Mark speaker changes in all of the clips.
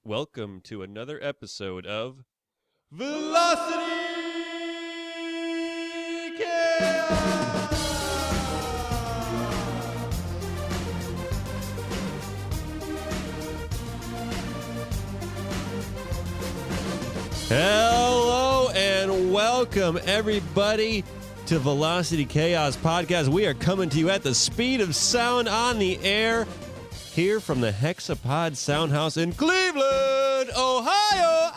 Speaker 1: Welcome to another episode of Velocity Chaos! Hello and welcome everybody to Velocity Chaos Podcast. We are coming to you at the speed of sound on the air here from the Hexapod Soundhouse in Cleveland, Ohio.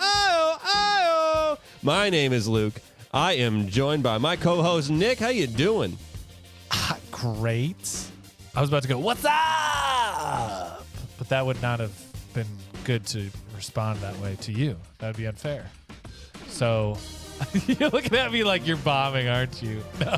Speaker 1: My name is Luke. I am joined by my co-host Nick. How you doing?
Speaker 2: Great. I was about to go, what's up? But that would not have been good to respond that way to you. That would be unfair. So you're looking at me like you're bombing, aren't you? No.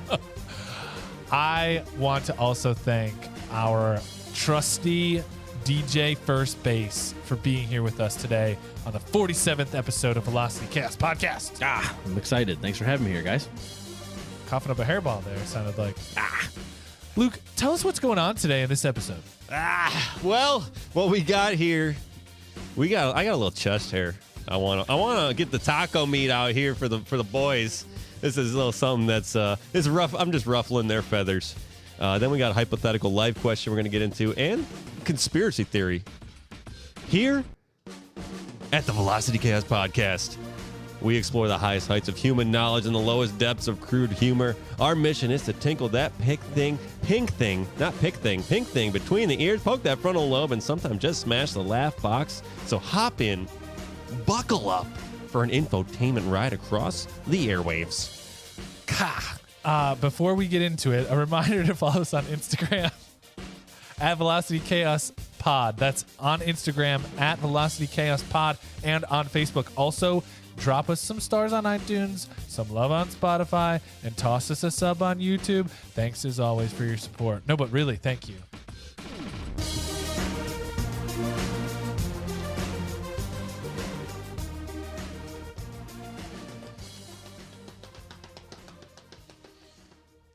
Speaker 2: I want to also thank our trusty DJ First Base for being here with us today on the 47th episode of Velocity Chaos Podcast.
Speaker 3: I'm excited. Thanks for having me here, guys.
Speaker 2: Coughing up a hairball there, sounded like. Luke, tell us what's going on today in this episode.
Speaker 1: Well, what we got here, I got a little chest hair. I want to get the taco meat out here for the boys. This is a little something that's it's rough. I'm just ruffling their feathers. Then we got a hypothetical life question we're going to get into and conspiracy theory here at the Velocity Chaos Podcast. We explore the highest heights of human knowledge and the lowest depths of crude humor. Our mission is to tinkle that pink thing between the ears, poke that frontal lobe, and sometimes just smash the laugh box. So hop in, buckle up for an infotainment ride across the airwaves.
Speaker 2: Before we get into it, a reminder to follow us on Instagram at Velocity Chaos Pod. That's on Instagram at Velocity Chaos Pod and on Facebook. Also, drop us some stars on iTunes, some love on Spotify, and toss us a sub on YouTube. Thanks as always for your support. No, but really, thank you.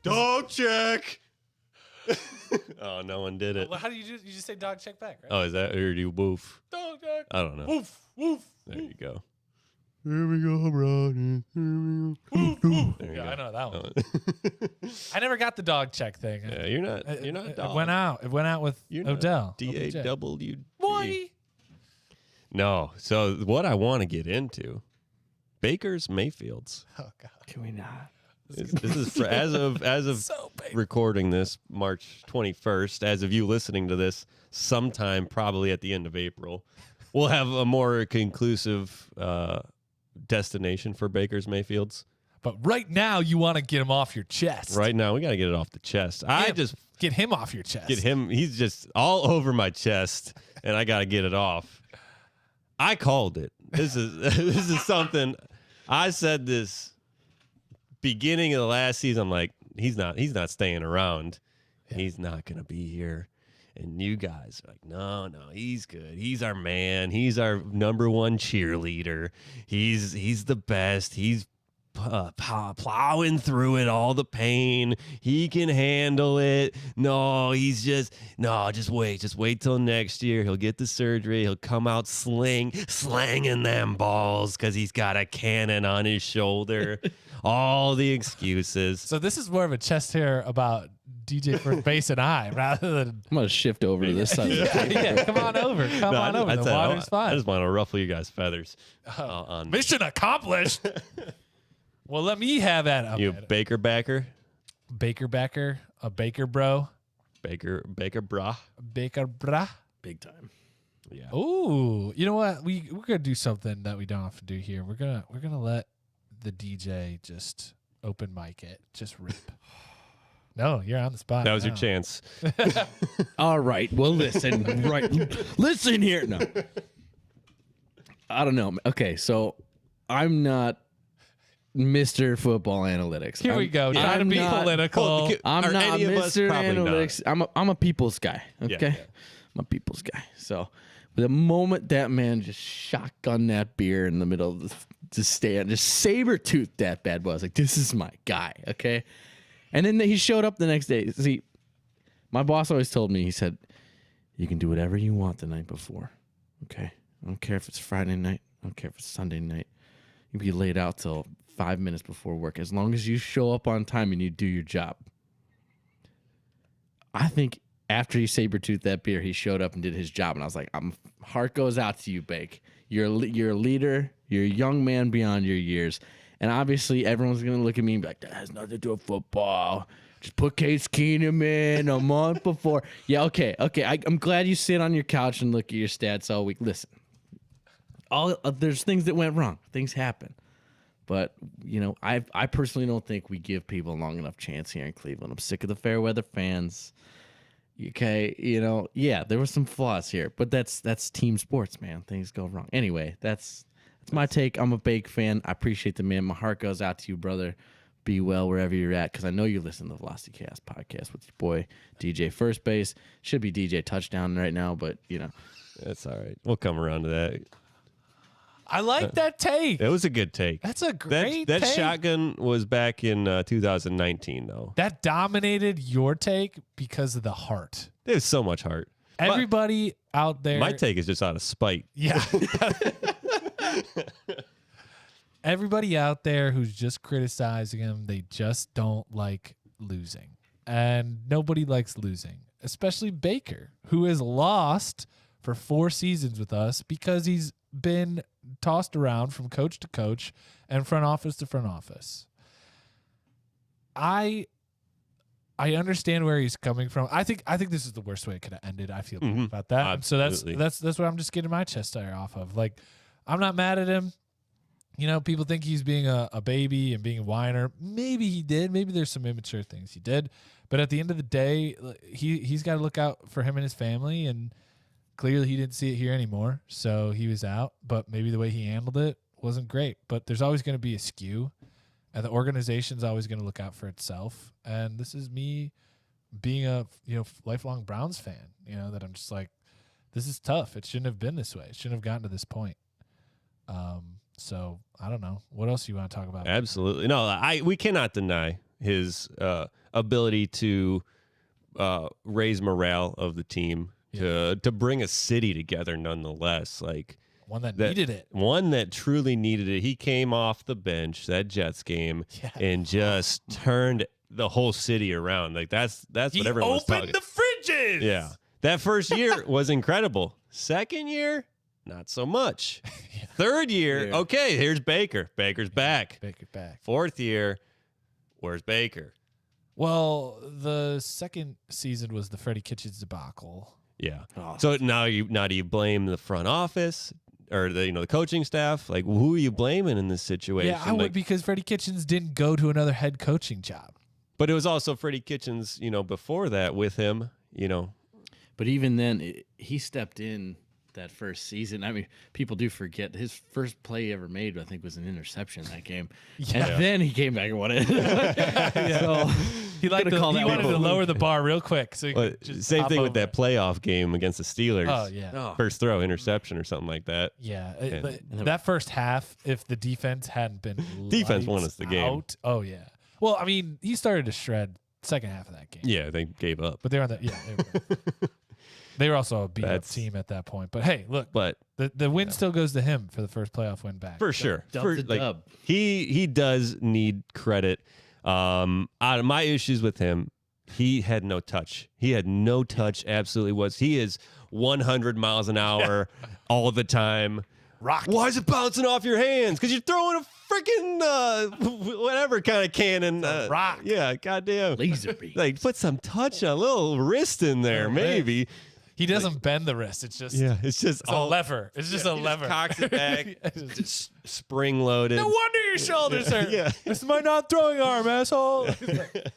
Speaker 1: Dog check. Oh, no one did it.
Speaker 2: Well, how do you do? You just say dog check back, right?
Speaker 1: Oh, is that or do you woof?
Speaker 2: Dog check.
Speaker 1: I don't know.
Speaker 2: Woof, woof.
Speaker 1: There you go. Here we go, Ronnie. There you go.
Speaker 2: I know that one. I never got the dog check thing.
Speaker 1: Yeah, you're not a dog.
Speaker 2: It went out with Odell.
Speaker 1: DAWD.
Speaker 2: Boy.
Speaker 1: No. So what I want to get into, Baker's Mayfields.
Speaker 2: Oh God.
Speaker 3: Can we not?
Speaker 1: This is for as of
Speaker 2: So big.
Speaker 1: recording this March 21st. As of you listening to this, sometime probably at the end of April, we'll have a more conclusive destination for Baker's Mayfields.
Speaker 2: But right now, you want to get him off your chest.
Speaker 1: Right now, we got to get it off the chest.
Speaker 2: Get him off your chest.
Speaker 1: Get him. He's just all over my chest, and I got to get it off. I called it. This is something. I said this beginning of the last season. I'm like, he's not staying around. Yeah. He's not gonna be here. And you guys are like, no, he's good. He's our man. He's our number one cheerleader. He's the best. He's plowing through it, all the pain. He can handle it. Just wait till next year. He'll get the surgery. He'll come out slanging them balls because he's got a cannon on his shoulder. All the excuses.
Speaker 2: So this is more of a chest hair about DJ First Base and I, rather than
Speaker 3: I'm gonna shift over to this side.
Speaker 2: Yeah, come on over. Come on over. The water's fine.
Speaker 1: I just want to ruffle you guys' feathers.
Speaker 2: Mission accomplished. Well, let me have that.
Speaker 1: You Baker backer?
Speaker 2: Baker backer, a Baker bro.
Speaker 1: Baker brah.
Speaker 2: Baker brah.
Speaker 3: Big time.
Speaker 1: Yeah.
Speaker 2: Ooh, you know what? We're gonna do something that we don't have to do here. We're gonna let the DJ just open mic it, just rip. No, you're on the spot.
Speaker 1: That was your chance.
Speaker 3: All right. Well, listen. Listen here. No. I don't know. Okay, so I'm not Mr. Football Analytics.
Speaker 2: Here we go. Try to be political.
Speaker 1: Well,
Speaker 3: I'm not Mr. Analytics.
Speaker 1: Not.
Speaker 3: I'm a people's guy. Okay,
Speaker 1: Yeah.
Speaker 3: I'm a people's guy. So the moment that man just shotgunned that beer in the middle of the stand, just saber-toothed that bad boy, I was like, this is my guy. Okay, and then he showed up the next day. See, my boss always told me, he said, you can do whatever you want the night before. Okay, I don't care if it's Friday night. I don't care if it's Sunday night. You can be laid out till 5 minutes before work. As long as you show up on time and you do your job. I think after he saber-toothed that beer, he showed up and did his job. And I was like, heart goes out to you, Bake. You're a leader. You're a young man beyond your years. And obviously, everyone's going to look at me and be like, that has nothing to do with football. Just put Case Keenum in a month before. Yeah, okay. I'm glad you sit on your couch and look at your stats all week. Listen, there's things that went wrong. Things happen. But, I personally don't think we give people a long enough chance here in Cleveland. I'm sick of the fair weather fans. Okay, yeah, there were some flaws here. But that's team sports, man. Things go wrong. Anyway, that's my take. I'm a Bake fan. I appreciate the man. My heart goes out to you, brother. Be well wherever you're at, because I know you listen to the Velocity Cast podcast with your boy DJ First Base. Should be DJ Touchdown right now, but
Speaker 1: That's all right. We'll come around to that.
Speaker 2: I like that take.
Speaker 1: It was a good take.
Speaker 2: That's a great
Speaker 1: That
Speaker 2: take.
Speaker 1: shotgun was back in 2019, though.
Speaker 2: That dominated your take because of the heart.
Speaker 1: There's so much heart.
Speaker 2: Everybody out there.
Speaker 1: My take is just out of spite.
Speaker 2: Yeah. Everybody out there who's just criticizing him, they just don't like losing. And nobody likes losing, especially Baker, who has lost for 4 seasons with us because he's been tossed around from coach to coach and front office to front office. I understand where he's coming from. I think this is the worst way it could have ended. I feel bad about that.
Speaker 1: Absolutely.
Speaker 2: So that's what I'm just getting my chest hair off of. Like, I'm not mad at him. People think he's being a baby and being a whiner. Maybe he did. Maybe there's some immature things he did. But at the end of the day, he's got to look out for him and his family. And clearly he didn't see it here anymore. So he was out. But maybe the way he handled it wasn't great. But there's always going to be a skew. And the organization's always going to look out for itself. And this is me being a lifelong Browns fan, that I'm just like, this is tough. It shouldn't have been this way. It shouldn't have gotten to this point. So I don't know. What else do you want to talk about?
Speaker 1: Absolutely. No, we cannot deny his ability to raise morale of the team, to bring a city together nonetheless. Like
Speaker 2: one that needed it.
Speaker 1: One that truly needed it. He came off the bench, that Jets game, and just turned the whole city around. Like that's what everyone was talking.
Speaker 2: He opened the fridges.
Speaker 1: Yeah. That first year was incredible. Second year, not so much. Third year, okay, here's Baker. Baker's back.
Speaker 2: Baker's back.
Speaker 1: Fourth year, where's Baker?
Speaker 2: Well, the second season was the Freddie Kitchens debacle.
Speaker 1: Yeah. Oh. So now do you blame the front office or the coaching staff? Like, who are you blaming in this situation?
Speaker 2: Yeah, I would, because Freddie Kitchens didn't go to another head coaching job.
Speaker 1: But it was also Freddie Kitchens, before that with him,
Speaker 3: But even then, he stepped in that first season. I mean, people do forget his first play he ever made, I think, was an interception that game. Yeah. And then he came back and won it. So
Speaker 2: he wanted to lower the bar real quick. So
Speaker 1: same thing with that playoff game against the Steelers.
Speaker 2: Oh, yeah.
Speaker 1: First throw, interception or something like that.
Speaker 2: Yeah. That first half, if the defense hadn't been
Speaker 1: defense won us the game.
Speaker 2: Oh, yeah. Well, I mean, he started to shred second half of that game.
Speaker 1: Yeah, they gave up.
Speaker 2: But they were on that. Yeah, they were also a beat-up team at that point. But hey, look, the win still goes to him for the first playoff win back.
Speaker 1: For sure.
Speaker 3: Dub.
Speaker 1: He does need credit. Out of my issues with him, he had no touch. He had no touch. Absolutely was. He is 100 miles an hour all the time.
Speaker 2: Rocket.
Speaker 1: Why is it bouncing off your hands? Because you're throwing a freaking whatever kind of cannon.
Speaker 2: Rock.
Speaker 1: Yeah, goddamn.
Speaker 3: Laser beam.
Speaker 1: Like, put some touch, a little wrist in there, maybe.
Speaker 2: He doesn't bend the wrist. It's just
Speaker 1: it's
Speaker 2: a lever. It's just a lever.
Speaker 1: Cocks it back, just spring loaded.
Speaker 2: No wonder your shoulders hurt.
Speaker 1: Yeah.
Speaker 2: This is my not throwing arm, asshole.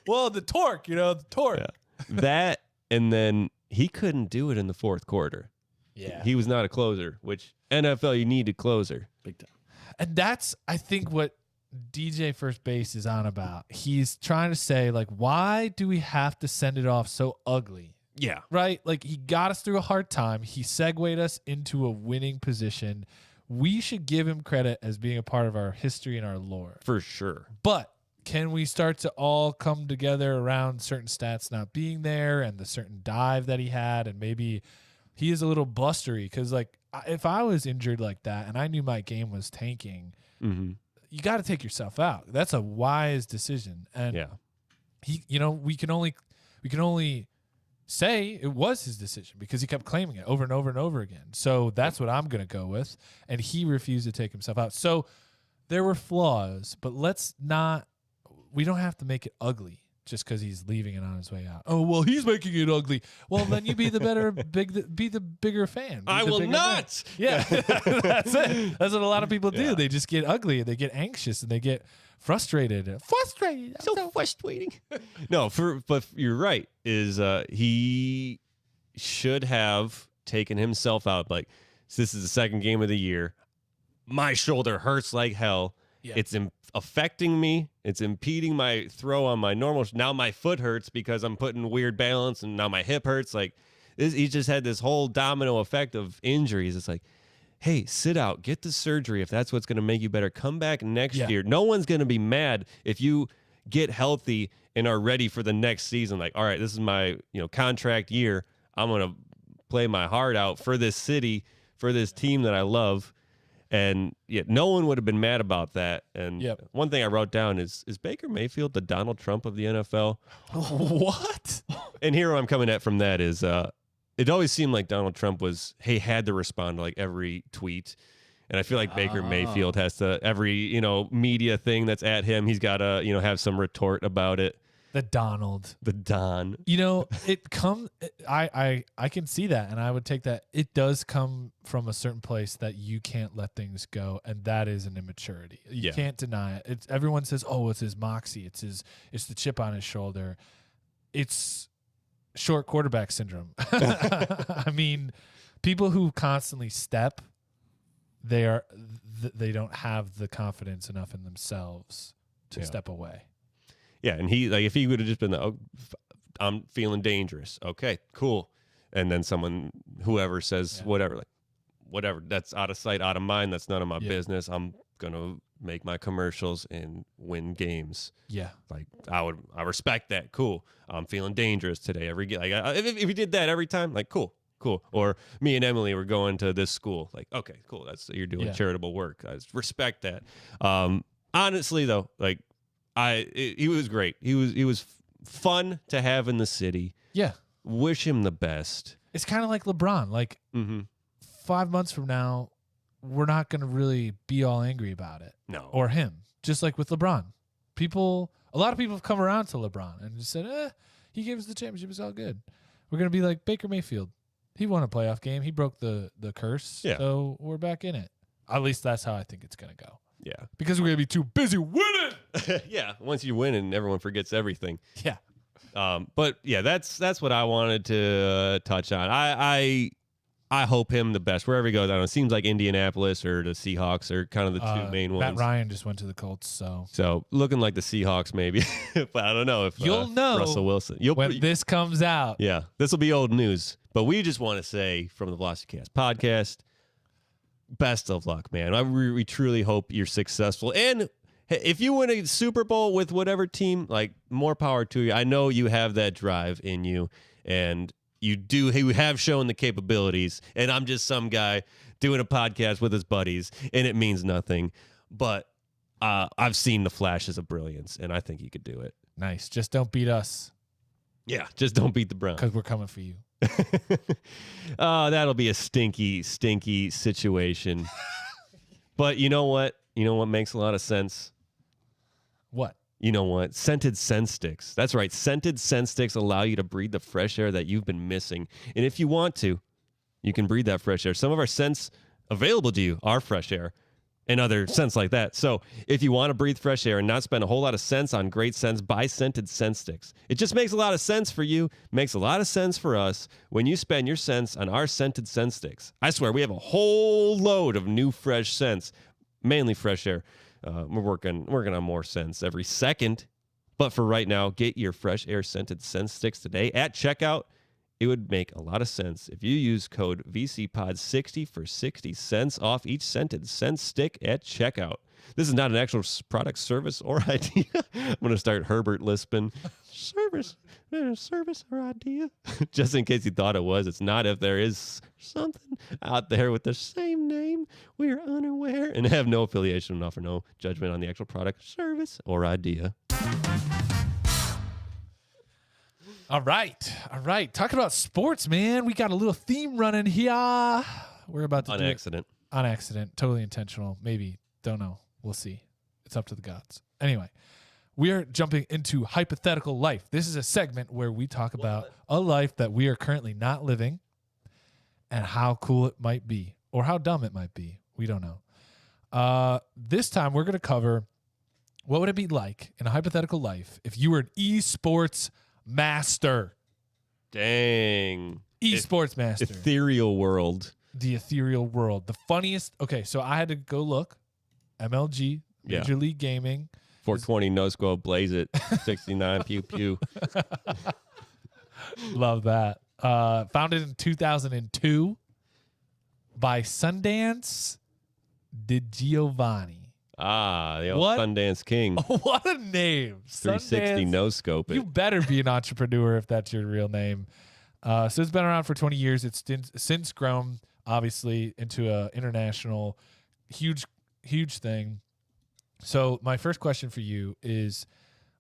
Speaker 2: Well, the torque, the torque.
Speaker 1: Yeah. That, and then he couldn't do it in the fourth quarter.
Speaker 2: Yeah.
Speaker 1: He was not a closer, which NFL, you need a closer.
Speaker 3: Big time.
Speaker 2: And that's, I think, what DJ First Base is on about. He's trying to say, like, why do we have to send it off so ugly?
Speaker 1: Yeah.
Speaker 2: Right? Like, he got us through a hard time. He segued us into a winning position. We should give him credit as being a part of our history and our lore.
Speaker 1: For sure.
Speaker 2: But can we start to all come together around certain stats not being there and the certain dive that he had, and maybe he is a little blustery? Because, like, if I was injured like that and I knew my game was tanking, you got to take yourself out. That's a wise decision. And he, we can only say it was his decision because he kept claiming it over and over and over again. So that's what I'm going to go with. And he refused to take himself out. So there were flaws, but we don't have to make it ugly just because he's leaving it on his way out. Oh, well, he's making it ugly. Well, then you be the bigger fan.
Speaker 1: I will not.
Speaker 2: Fan. Yeah, that's it. That's what a lot of people do. They just get ugly and they get anxious and they get frustrated.
Speaker 1: So frustrating. No, but you're right. He should have taken himself out. Like, this is the second game of the year. My shoulder hurts like hell. Yeah. It's affecting me. It's impeding my throw on my normal. Now my foot hurts because I'm putting weird balance, and now my hip hurts. Like, he just had this whole domino effect of injuries. It's like, hey, sit out, get the surgery if that's what's going to make you better. Come back next year. No one's going to be mad if you get healthy and are ready for the next season. Like, all right, this is my contract year. I'm going to play my heart out for this city, for this team that I love. And no one would have been mad about that. And one thing I wrote down is Baker Mayfield the Donald Trump of the NFL?
Speaker 2: What?
Speaker 1: And here I'm coming at from that is it always seemed like Donald Trump had to respond to like every tweet. And I feel like Baker Mayfield has to, every, media thing that's at him, he's got to, have some retort about it.
Speaker 2: The Donald.
Speaker 1: The Don.
Speaker 2: I can see that, and I would take that. It does come from a certain place that you can't let things go, and that is an immaturity. You can't deny it. Everyone says, oh, it's his moxie. It's the chip on his shoulder. It's short quarterback syndrome. I mean, people who constantly step, they don't have the confidence enough in themselves to step away.
Speaker 1: Yeah, and if he would have just been, I'm feeling dangerous. Okay, cool. And then whoever says whatever, that's out of sight, out of mind. That's none of my business. I'm gonna make my commercials and win games. Yeah, like I respect that. Cool. I'm feeling dangerous today. If he did that every time, like cool. Or me and Emily were going to this school. Like, okay, cool. You're doing charitable work. I respect that. Honestly, though, like. He was great. He was fun to have in the city. Yeah. Wish him the best.
Speaker 2: It's kind of like LeBron. Like 5 months from now, we're not going to really be all angry about it.
Speaker 1: No.
Speaker 2: Or him. Just like with LeBron. A lot of people have come around to LeBron and just said, he gave us the championship. It's all good. We're going to be like Baker Mayfield. He won a playoff game. He broke the curse. Yeah. So we're back in it. At least that's how I think it's going to go.
Speaker 1: Yeah.
Speaker 2: Because we're going to be too busy winning.
Speaker 1: Yeah. Once you win and everyone forgets everything.
Speaker 2: Yeah.
Speaker 1: But yeah, that's what I wanted to touch on. I hope him the best wherever he goes. I don't know. It seems like Indianapolis or the Seahawks are kind of the two main ones.
Speaker 2: Matt Ryan just went to the Colts,
Speaker 1: so looking like the Seahawks maybe. But I don't know if
Speaker 2: you'll know
Speaker 1: Russell Wilson.
Speaker 2: When this comes out.
Speaker 1: Yeah, this will be old news. But we just want to say from the VelocityCast podcast, best of luck, man. We truly hope you're successful. And if you win a Super Bowl with whatever team, like, more power to you. I know you have that drive in you, and you have shown the capabilities. And I'm just some guy doing a podcast with his buddies, and it means nothing. But I've seen the flashes of brilliance, and I think you could do it.
Speaker 2: Nice. Just don't beat us.
Speaker 1: Yeah, just don't beat the Browns.
Speaker 2: Because we're coming for you.
Speaker 1: That'll be a stinky, stinky situation. But you know what? You know what makes a lot of sense?
Speaker 2: What?
Speaker 1: You know what? Scented scent sticks. That's right. Scented scent sticks allow you to breathe the fresh air that you've been missing. And if you want to, you can breathe that fresh air. Some of our scents available to you are fresh air and other scents like that. So if you want to breathe fresh air and not spend a whole lot of cents on great scents, buy scented scent sticks. It just makes a lot of sense for you, makes a lot of sense for us when you spend your cents on our scented scent sticks. I swear, we have a whole load of new fresh scents, mainly fresh air. We're working on more scents every second. But for right now, get your fresh air scented scent sticks today at checkout. It would make a lot of sense if you use code VCPOD60 for 60 cents off each scented scent stick at checkout. This is not an actual product, service, or idea. I'm going to start Herbert lisping. Service or idea. Just in case you thought it was. It's not. If there is something out there with the same name, we are unaware and have no affiliation and offer no judgment on the actual product, service, or idea.
Speaker 2: All right. Talking about sports, man. We got a little theme running here. We're about to
Speaker 1: On
Speaker 2: do
Speaker 1: accident.
Speaker 2: it on accident. Totally intentional. Maybe. Don't know. We'll see. It's up to the gods. Anyway, we are jumping into Hypothetical Life. This is a segment where we talk about a life that we are currently not living and how cool it might be or how dumb it might be. We don't know. This time we're going to cover what would it be like in a hypothetical life if you were an esports master.
Speaker 1: Dang.
Speaker 2: Esports master.
Speaker 1: Ethereal world.
Speaker 2: The ethereal world. The funniest. Okay, so I had to go look. MLG, Major League Gaming.
Speaker 1: 420 no scope, blaze it. 69 pew pew.
Speaker 2: Love that. Founded in 2002 by Sundance Di Giovanni.
Speaker 1: Ah, the old
Speaker 2: What?
Speaker 1: Sundance King.
Speaker 2: What a name.
Speaker 1: 360
Speaker 2: Sundance.
Speaker 1: no scope it.
Speaker 2: You better be an entrepreneur if that's your real name. So it's been around for 20 years. It's since grown, obviously, into a international, huge thing. So my first question for you is,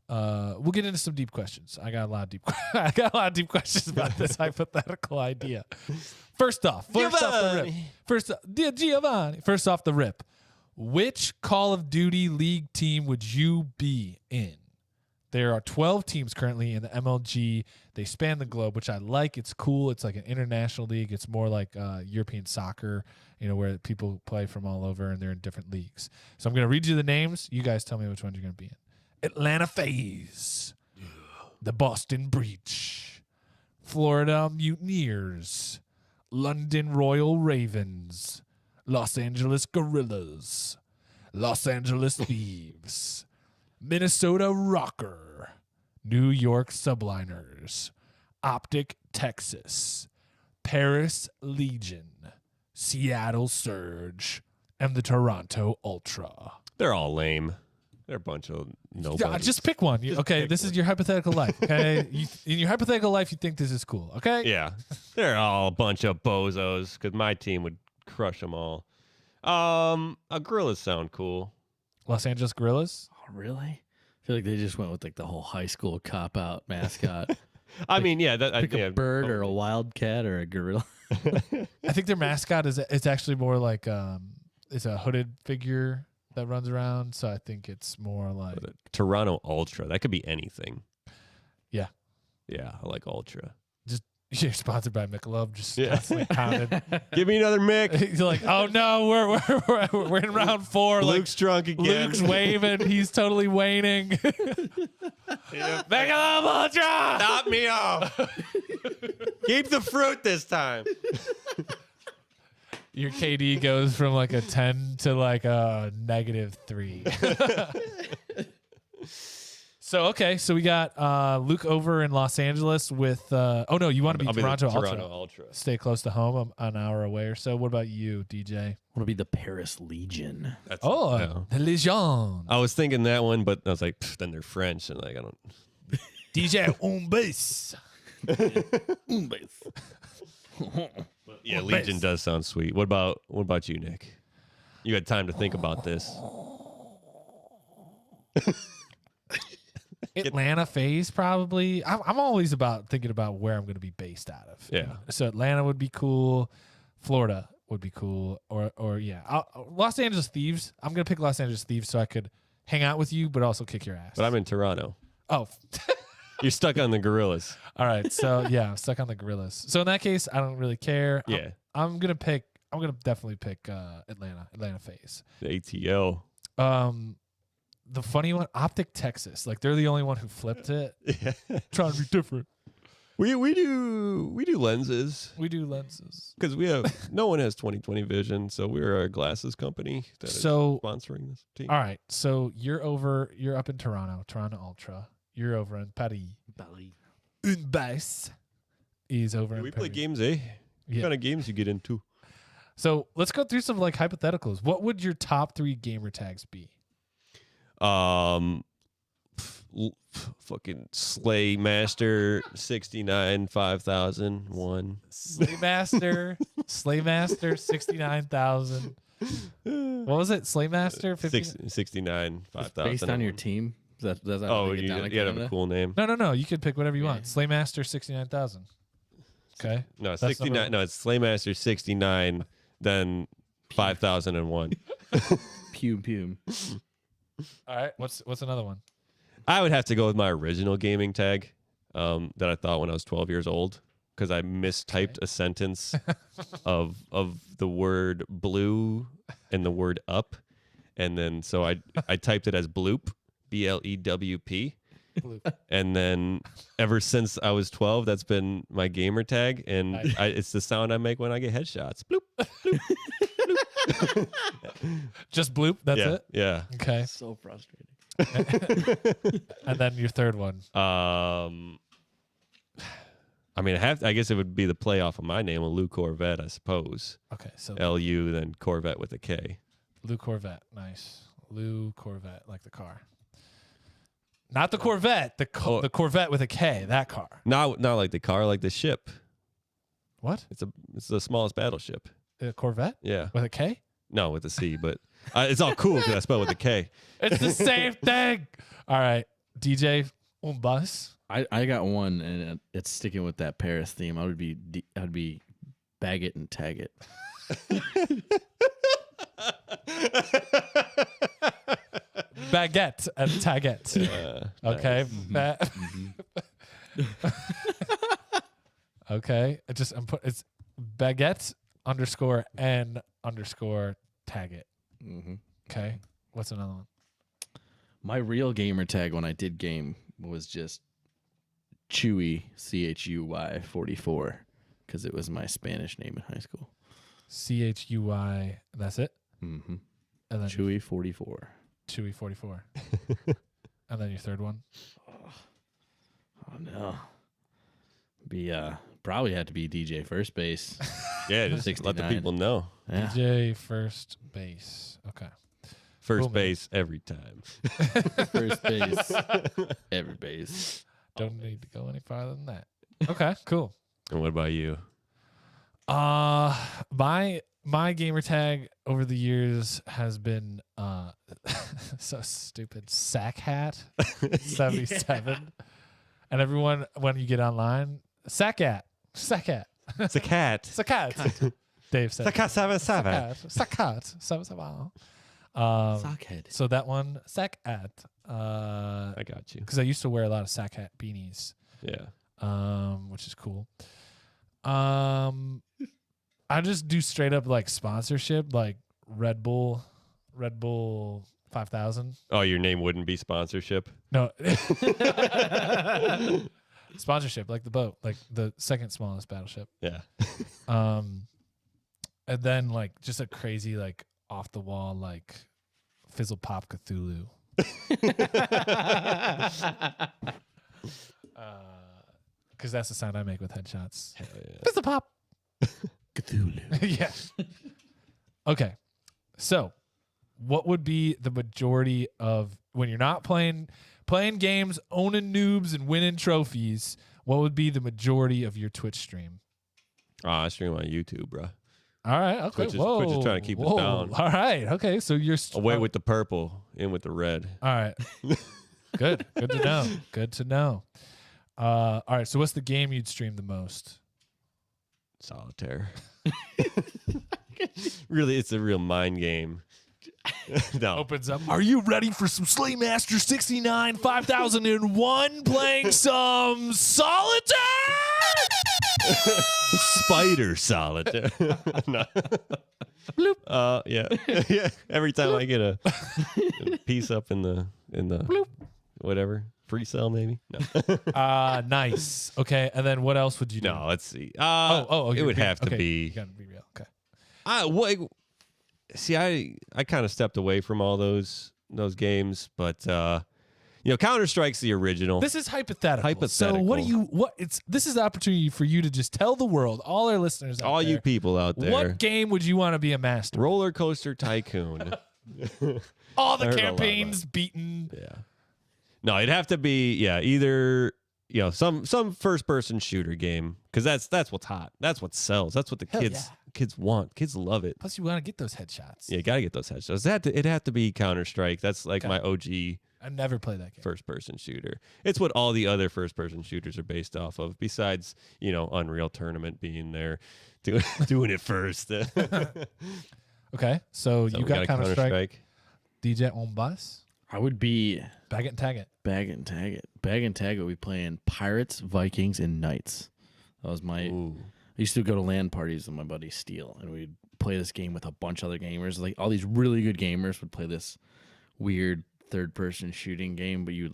Speaker 2: we'll get into some deep questions. I got a lot of deep questions about this hypothetical idea. First off the rip. First off the rip. Which Call of Duty League team would you be in? There are 12 teams currently in the MLG. They span the globe, which I like. It's cool. It's like an international league. It's more like European soccer, where people play from all over and they're in different leagues. So I'm going to read you the names. You guys tell me which ones you're going to be in. Atlanta FaZe, the Boston Breach, Florida Mutineers, London Royal Ravens, Los Angeles Gorillas, Los Angeles Thieves, Minnesota Rocker, New York Subliners, Optic Texas, Paris Legion, Seattle Surge, and the Toronto Ultra.
Speaker 1: They're all lame. They're a bunch of nobodies.
Speaker 2: Just pick one. Okay, this is your hypothetical life. Okay, in your hypothetical life, you think this is cool. Okay.
Speaker 1: Yeah, they're all a bunch of bozos because my team would crush them all. Gorillas sound cool.
Speaker 2: Los Angeles Gorillas.
Speaker 3: Oh, really? I feel like they just went with like the whole high school cop out mascot.
Speaker 1: I mean, yeah,
Speaker 3: Pick a bird or a wildcat or a gorilla.
Speaker 2: I think their mascot is it's actually more like it's a hooded figure that runs around. So I think it's more like
Speaker 1: Toronto Ultra. That could be anything.
Speaker 2: Yeah.
Speaker 1: Yeah, I like Ultra.
Speaker 2: You're sponsored by Michelob. Just constantly pounded.
Speaker 1: Give me another Mick.
Speaker 2: You're like, oh no, we're in round 4.
Speaker 1: Luke's drunk again.
Speaker 2: Luke's waving. He's totally waning. Michelob Ultra.
Speaker 1: Top me off. Keep the fruit this time.
Speaker 2: Your KD goes from like a 10 to like a -3. So we got Luke over in Los Angeles with oh no, you want to be Toronto Ultra. Stay close to home, an hour away or so. What about you, DJ?
Speaker 3: I want to be the Paris Legion.
Speaker 2: The Legion.
Speaker 1: I was thinking that one, but I was like, then they're French, and like I don't.
Speaker 2: DJ Umbase.
Speaker 1: Yeah, Legion does sound sweet. What about you, Nick? You had time to think about this.
Speaker 2: Atlanta FaZe probably. I'm always thinking about where I'm going to be based out of.
Speaker 1: Yeah.
Speaker 2: So Atlanta would be cool. Florida would be cool. Or Los Angeles Thieves. I'm going to pick Los Angeles Thieves so I could hang out with you, but also kick your ass.
Speaker 1: But I'm in Toronto.
Speaker 2: Oh.
Speaker 1: You're stuck on the Gorillas.
Speaker 2: All right. So yeah, I'm stuck on the Gorillas. So in that case, I don't really care.
Speaker 1: Yeah.
Speaker 2: I'm going to definitely pick Atlanta FaZe.
Speaker 1: The ATL.
Speaker 2: The funny one, Optic Texas. Like they're the only one who flipped it.
Speaker 1: Yeah.
Speaker 2: Trying to be different.
Speaker 1: We do lenses.
Speaker 2: We do lenses.
Speaker 1: Because no one has 20/20 vision, so we're a glasses company that is sponsoring this team.
Speaker 2: All right. So you're up in Toronto Ultra. You're over in Paris. Une base is over in
Speaker 1: We
Speaker 2: Paris.
Speaker 1: play games, eh? What
Speaker 2: Yeah.
Speaker 1: kind of games you get into?
Speaker 2: So let's go through some like hypotheticals. What would your top 3 gamer tags be?
Speaker 1: Fucking Slay Master 69 5001.
Speaker 2: Slaymaster 69,000. What was it? Slaymaster
Speaker 1: 69 5000.
Speaker 3: Based on your team. Does that
Speaker 1: Oh, you have a cool name.
Speaker 2: No. You can pick whatever you want. Slaymaster 69,000. Okay.
Speaker 1: No,
Speaker 2: That's
Speaker 1: 69. No, it's Slaymaster 69, then 5001.
Speaker 3: Pume.
Speaker 2: All right. What's another one?
Speaker 1: I would have to go with my original gaming tag that I thought when I was 12 years old because I mistyped a sentence of the word blue and the word up, and then so I typed it as bloop, BLEWP.
Speaker 2: Bloop.
Speaker 1: And then ever since I was 12, that's been my gamer tag, and
Speaker 2: Nice.
Speaker 1: it's the sound I make when I get headshots. Bloop, bloop, bloop.
Speaker 2: Just bloop. That's
Speaker 1: yeah,
Speaker 2: it.
Speaker 1: yeah.
Speaker 2: Okay.
Speaker 3: So frustrating.
Speaker 2: And then your third one.
Speaker 1: I mean, I guess it would be the play off of my name, Lou Corvette, I suppose.
Speaker 2: Okay. So
Speaker 1: LU, then Corvette with a K.
Speaker 2: Lou Corvette. Nice. Lou Corvette, like the car. Not the Corvette. The Corvette with a K. That car.
Speaker 1: Not like the car, like the ship.
Speaker 2: What?
Speaker 1: It's the smallest battleship.
Speaker 2: A Corvette
Speaker 1: Yeah.
Speaker 2: with a K?
Speaker 1: No, with a C, but it's all cool because I spell with a K.
Speaker 2: It's the same thing. All right, DJ on bus.
Speaker 3: I got one, and it's sticking with that Paris theme. I'd be bag it and tag it.
Speaker 2: Baguette and taguette. Okay. Okay. It's baguette _N_ tag it.
Speaker 3: Mm-hmm.
Speaker 2: Okay. What's another one?
Speaker 3: My real gamer tag when I did game was just Chewy, CHUY 44, because it was my Spanish name in high school.
Speaker 2: CHUY. That's it.
Speaker 3: Mm-hmm.
Speaker 2: And then
Speaker 3: Chewy 44.
Speaker 2: Chewy 44. And then your third one.
Speaker 3: Oh no. Probably had to be DJ first base.
Speaker 1: Yeah, just let the
Speaker 3: 69.
Speaker 1: people know.
Speaker 3: Yeah.
Speaker 2: DJ first base. Okay.
Speaker 1: First
Speaker 2: Cool, man.
Speaker 1: base every time.
Speaker 3: First base. Every base.
Speaker 2: Don't need to go any farther than that. Okay, cool.
Speaker 1: And what about you?
Speaker 2: My gamer tag over the years has been so stupid. Sack hat 77. And everyone when you get online, sack hat.
Speaker 1: It's a cat.
Speaker 2: Sack hat. Dave said.
Speaker 1: Sack hat 77.
Speaker 2: Sack hat 77.
Speaker 3: Sockhead.
Speaker 2: So that one, sack hat.
Speaker 1: I got you.
Speaker 2: Because I used to wear a lot of sack hat beanies.
Speaker 1: Yeah.
Speaker 2: Which is cool. I just do straight up like sponsorship, like Red Bull 5000.
Speaker 1: Oh, your name wouldn't be sponsorship?
Speaker 2: No. Sponsorship, like the boat, like the second smallest battleship.
Speaker 1: Yeah.
Speaker 2: And then like just a crazy like off the wall like Fizzle Pop Cthulhu. Because that's the sound I make with headshots. Fizzle Pop.
Speaker 3: Cthulhu.
Speaker 2: Yeah. Okay. So, what would be the majority of when you're not playing games, owning noobs and winning trophies? What would be the majority of your Twitch stream?
Speaker 1: I stream on YouTube, bro.
Speaker 2: All right. Okay.
Speaker 1: Twitch is trying to keep us
Speaker 2: Whoa.
Speaker 1: down.
Speaker 2: All right. Okay. So you're
Speaker 1: Away with the purple, in with the red.
Speaker 2: All right. Good. Good to know. Good to know. All right. So what's the game you'd stream the most?
Speaker 1: Solitaire. Really, it's a real mind game. No.
Speaker 2: Opens up. Are you ready for some Slaymaster 69 5001 playing some Solitaire?
Speaker 1: Spider solitaire. No. Bloop. Yeah. Yeah. Every time I get a piece up in the
Speaker 2: Bloop.
Speaker 1: whatever free cell, maybe. No.
Speaker 2: Nice. Okay, and then what else would you do?
Speaker 1: No. Let's see.
Speaker 2: It
Speaker 1: it would have to
Speaker 2: You
Speaker 1: be.
Speaker 2: gotta be real. Okay.
Speaker 1: See, I kind of stepped away from all those games, but Counter-Strike's the original.
Speaker 2: This is hypothetical.
Speaker 1: Hypothetical.
Speaker 2: So this is the opportunity for you to just tell the world, all our listeners out
Speaker 1: all
Speaker 2: there,
Speaker 1: you people out there.
Speaker 2: what game would you want to be a master?
Speaker 1: Roller Coaster Tycoon.
Speaker 2: All the
Speaker 1: I heard a lot
Speaker 2: campaigns beaten.
Speaker 1: Yeah. No, it'd have to be either some first-person shooter game, because that's what's hot. That's what sells. That's what the kids want. Kids love it.
Speaker 2: Plus, you want to get those headshots.
Speaker 1: Yeah, you gotta get those headshots. It'd have to be Counter-Strike. That's like my OG.
Speaker 2: I've never played that game.
Speaker 1: First-person shooter. It's what all the other first-person shooters are based off of, besides, Unreal Tournament being there, doing it first.
Speaker 2: Okay, so you
Speaker 1: we
Speaker 2: got Counter-Strike. DJ on bus.
Speaker 3: I would be
Speaker 2: Bag it and tag it.
Speaker 3: Bag and tag it. Bag and tag it. We playing Pirates, Vikings, and Knights. That was my.
Speaker 1: Ooh.
Speaker 3: I used to go to LAN parties with my buddy Steele, and we'd play this game with a bunch of other gamers. Like all these really good gamers would play this weird third-person shooting game, but you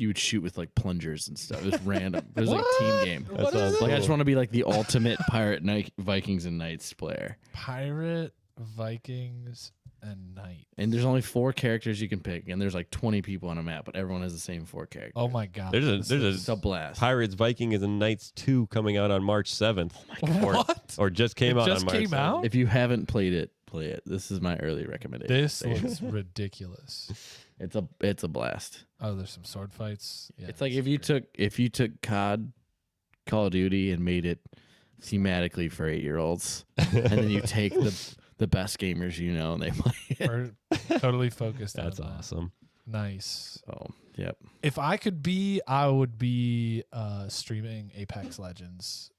Speaker 3: would shoot with like plungers and stuff. It was random. It was like a team game.
Speaker 1: That sounds
Speaker 3: Like I
Speaker 1: cool.
Speaker 3: just want to be like the ultimate Pirate, Vikings, and Knights player.
Speaker 2: Pirate, Vikings, and Knight.
Speaker 3: And there's only 4 characters you can pick, and there's like 20 people on a map, but everyone has the same 4 characters.
Speaker 2: Oh my god.
Speaker 1: There's
Speaker 3: It's
Speaker 1: a
Speaker 3: a blast.
Speaker 1: Pirates, Vikings, and Knights 2 coming out on March 7th.
Speaker 3: Oh my god!
Speaker 2: What?
Speaker 1: Or just came out
Speaker 2: just
Speaker 1: on March
Speaker 2: came
Speaker 1: 7th.
Speaker 2: out?
Speaker 3: If you haven't played it, play it. This is my early recommendation.
Speaker 2: This looks ridiculous.
Speaker 3: It's a blast.
Speaker 2: Oh, there's some sword fights. Yeah,
Speaker 3: It's like if you took COD, Call of Duty, and made it thematically for 8-year-olds, and then you take the best gamers and they play it.
Speaker 2: We're totally focused on
Speaker 1: That's
Speaker 2: that.
Speaker 1: awesome.
Speaker 2: Nice.
Speaker 3: Oh, yep.
Speaker 2: If I could be, I would be streaming Apex Legends.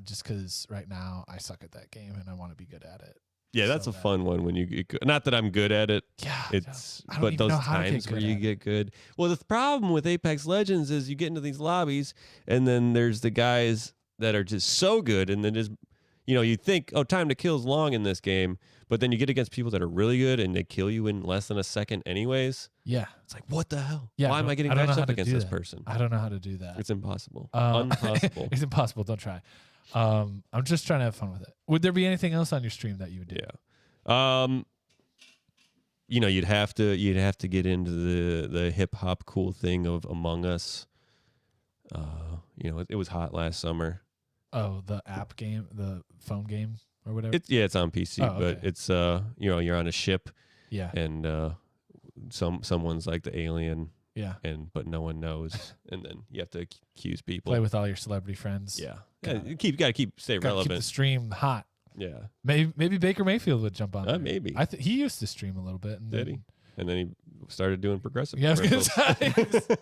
Speaker 2: Just because right now I suck at that game and I want to be good at it.
Speaker 1: Yeah, that's
Speaker 2: So
Speaker 1: a
Speaker 2: bad.
Speaker 1: fun one when you get good. Not that I'm good at it.
Speaker 2: Yeah.
Speaker 1: It's
Speaker 2: I don't
Speaker 1: but
Speaker 2: even
Speaker 1: those
Speaker 2: know how to get
Speaker 1: times
Speaker 2: good
Speaker 1: where you
Speaker 2: at it.
Speaker 1: get good. Well, the problem with Apex Legends is you get into these lobbies and then there's the guys that are just so good, and then just you think, oh, time to kill is long in this game, but then you get against people that are really good and they kill you in less than a second anyways.
Speaker 2: Yeah.
Speaker 1: It's like, what the hell?
Speaker 2: Yeah.
Speaker 1: Why am I getting
Speaker 2: don't know
Speaker 1: matched
Speaker 2: how
Speaker 1: up
Speaker 2: to
Speaker 1: against
Speaker 2: do
Speaker 1: this
Speaker 2: that.
Speaker 1: person?
Speaker 2: I don't know how to do that.
Speaker 1: It's impossible.
Speaker 2: Impossible.
Speaker 1: Impossible.
Speaker 2: It's impossible. Don't try. I'm just trying to have fun with it. Would there be anything else on your stream that you would do?
Speaker 1: Yeah. You'd have to get into the hip hop cool thing of Among Us. It was hot last summer.
Speaker 2: Oh, the app game, the phone game or whatever?
Speaker 1: It's on PC,
Speaker 2: Oh,
Speaker 1: but
Speaker 2: okay.
Speaker 1: it's you're on a ship
Speaker 2: yeah.
Speaker 1: and someone's like the alien
Speaker 2: Yeah.
Speaker 1: but no one knows, and then you have to accuse people.
Speaker 2: Play with all your celebrity friends.
Speaker 1: Yeah.
Speaker 2: Got
Speaker 1: You gotta stay
Speaker 2: Gotta keep the
Speaker 1: relevant.
Speaker 2: stream hot.
Speaker 1: Yeah.
Speaker 2: Maybe Baker Mayfield would jump on there.
Speaker 1: Maybe.
Speaker 2: He used to stream a little bit. And
Speaker 1: Did he? And then he started doing progressive.
Speaker 2: Yeah, I was gonna
Speaker 1: commercials.
Speaker 2: say.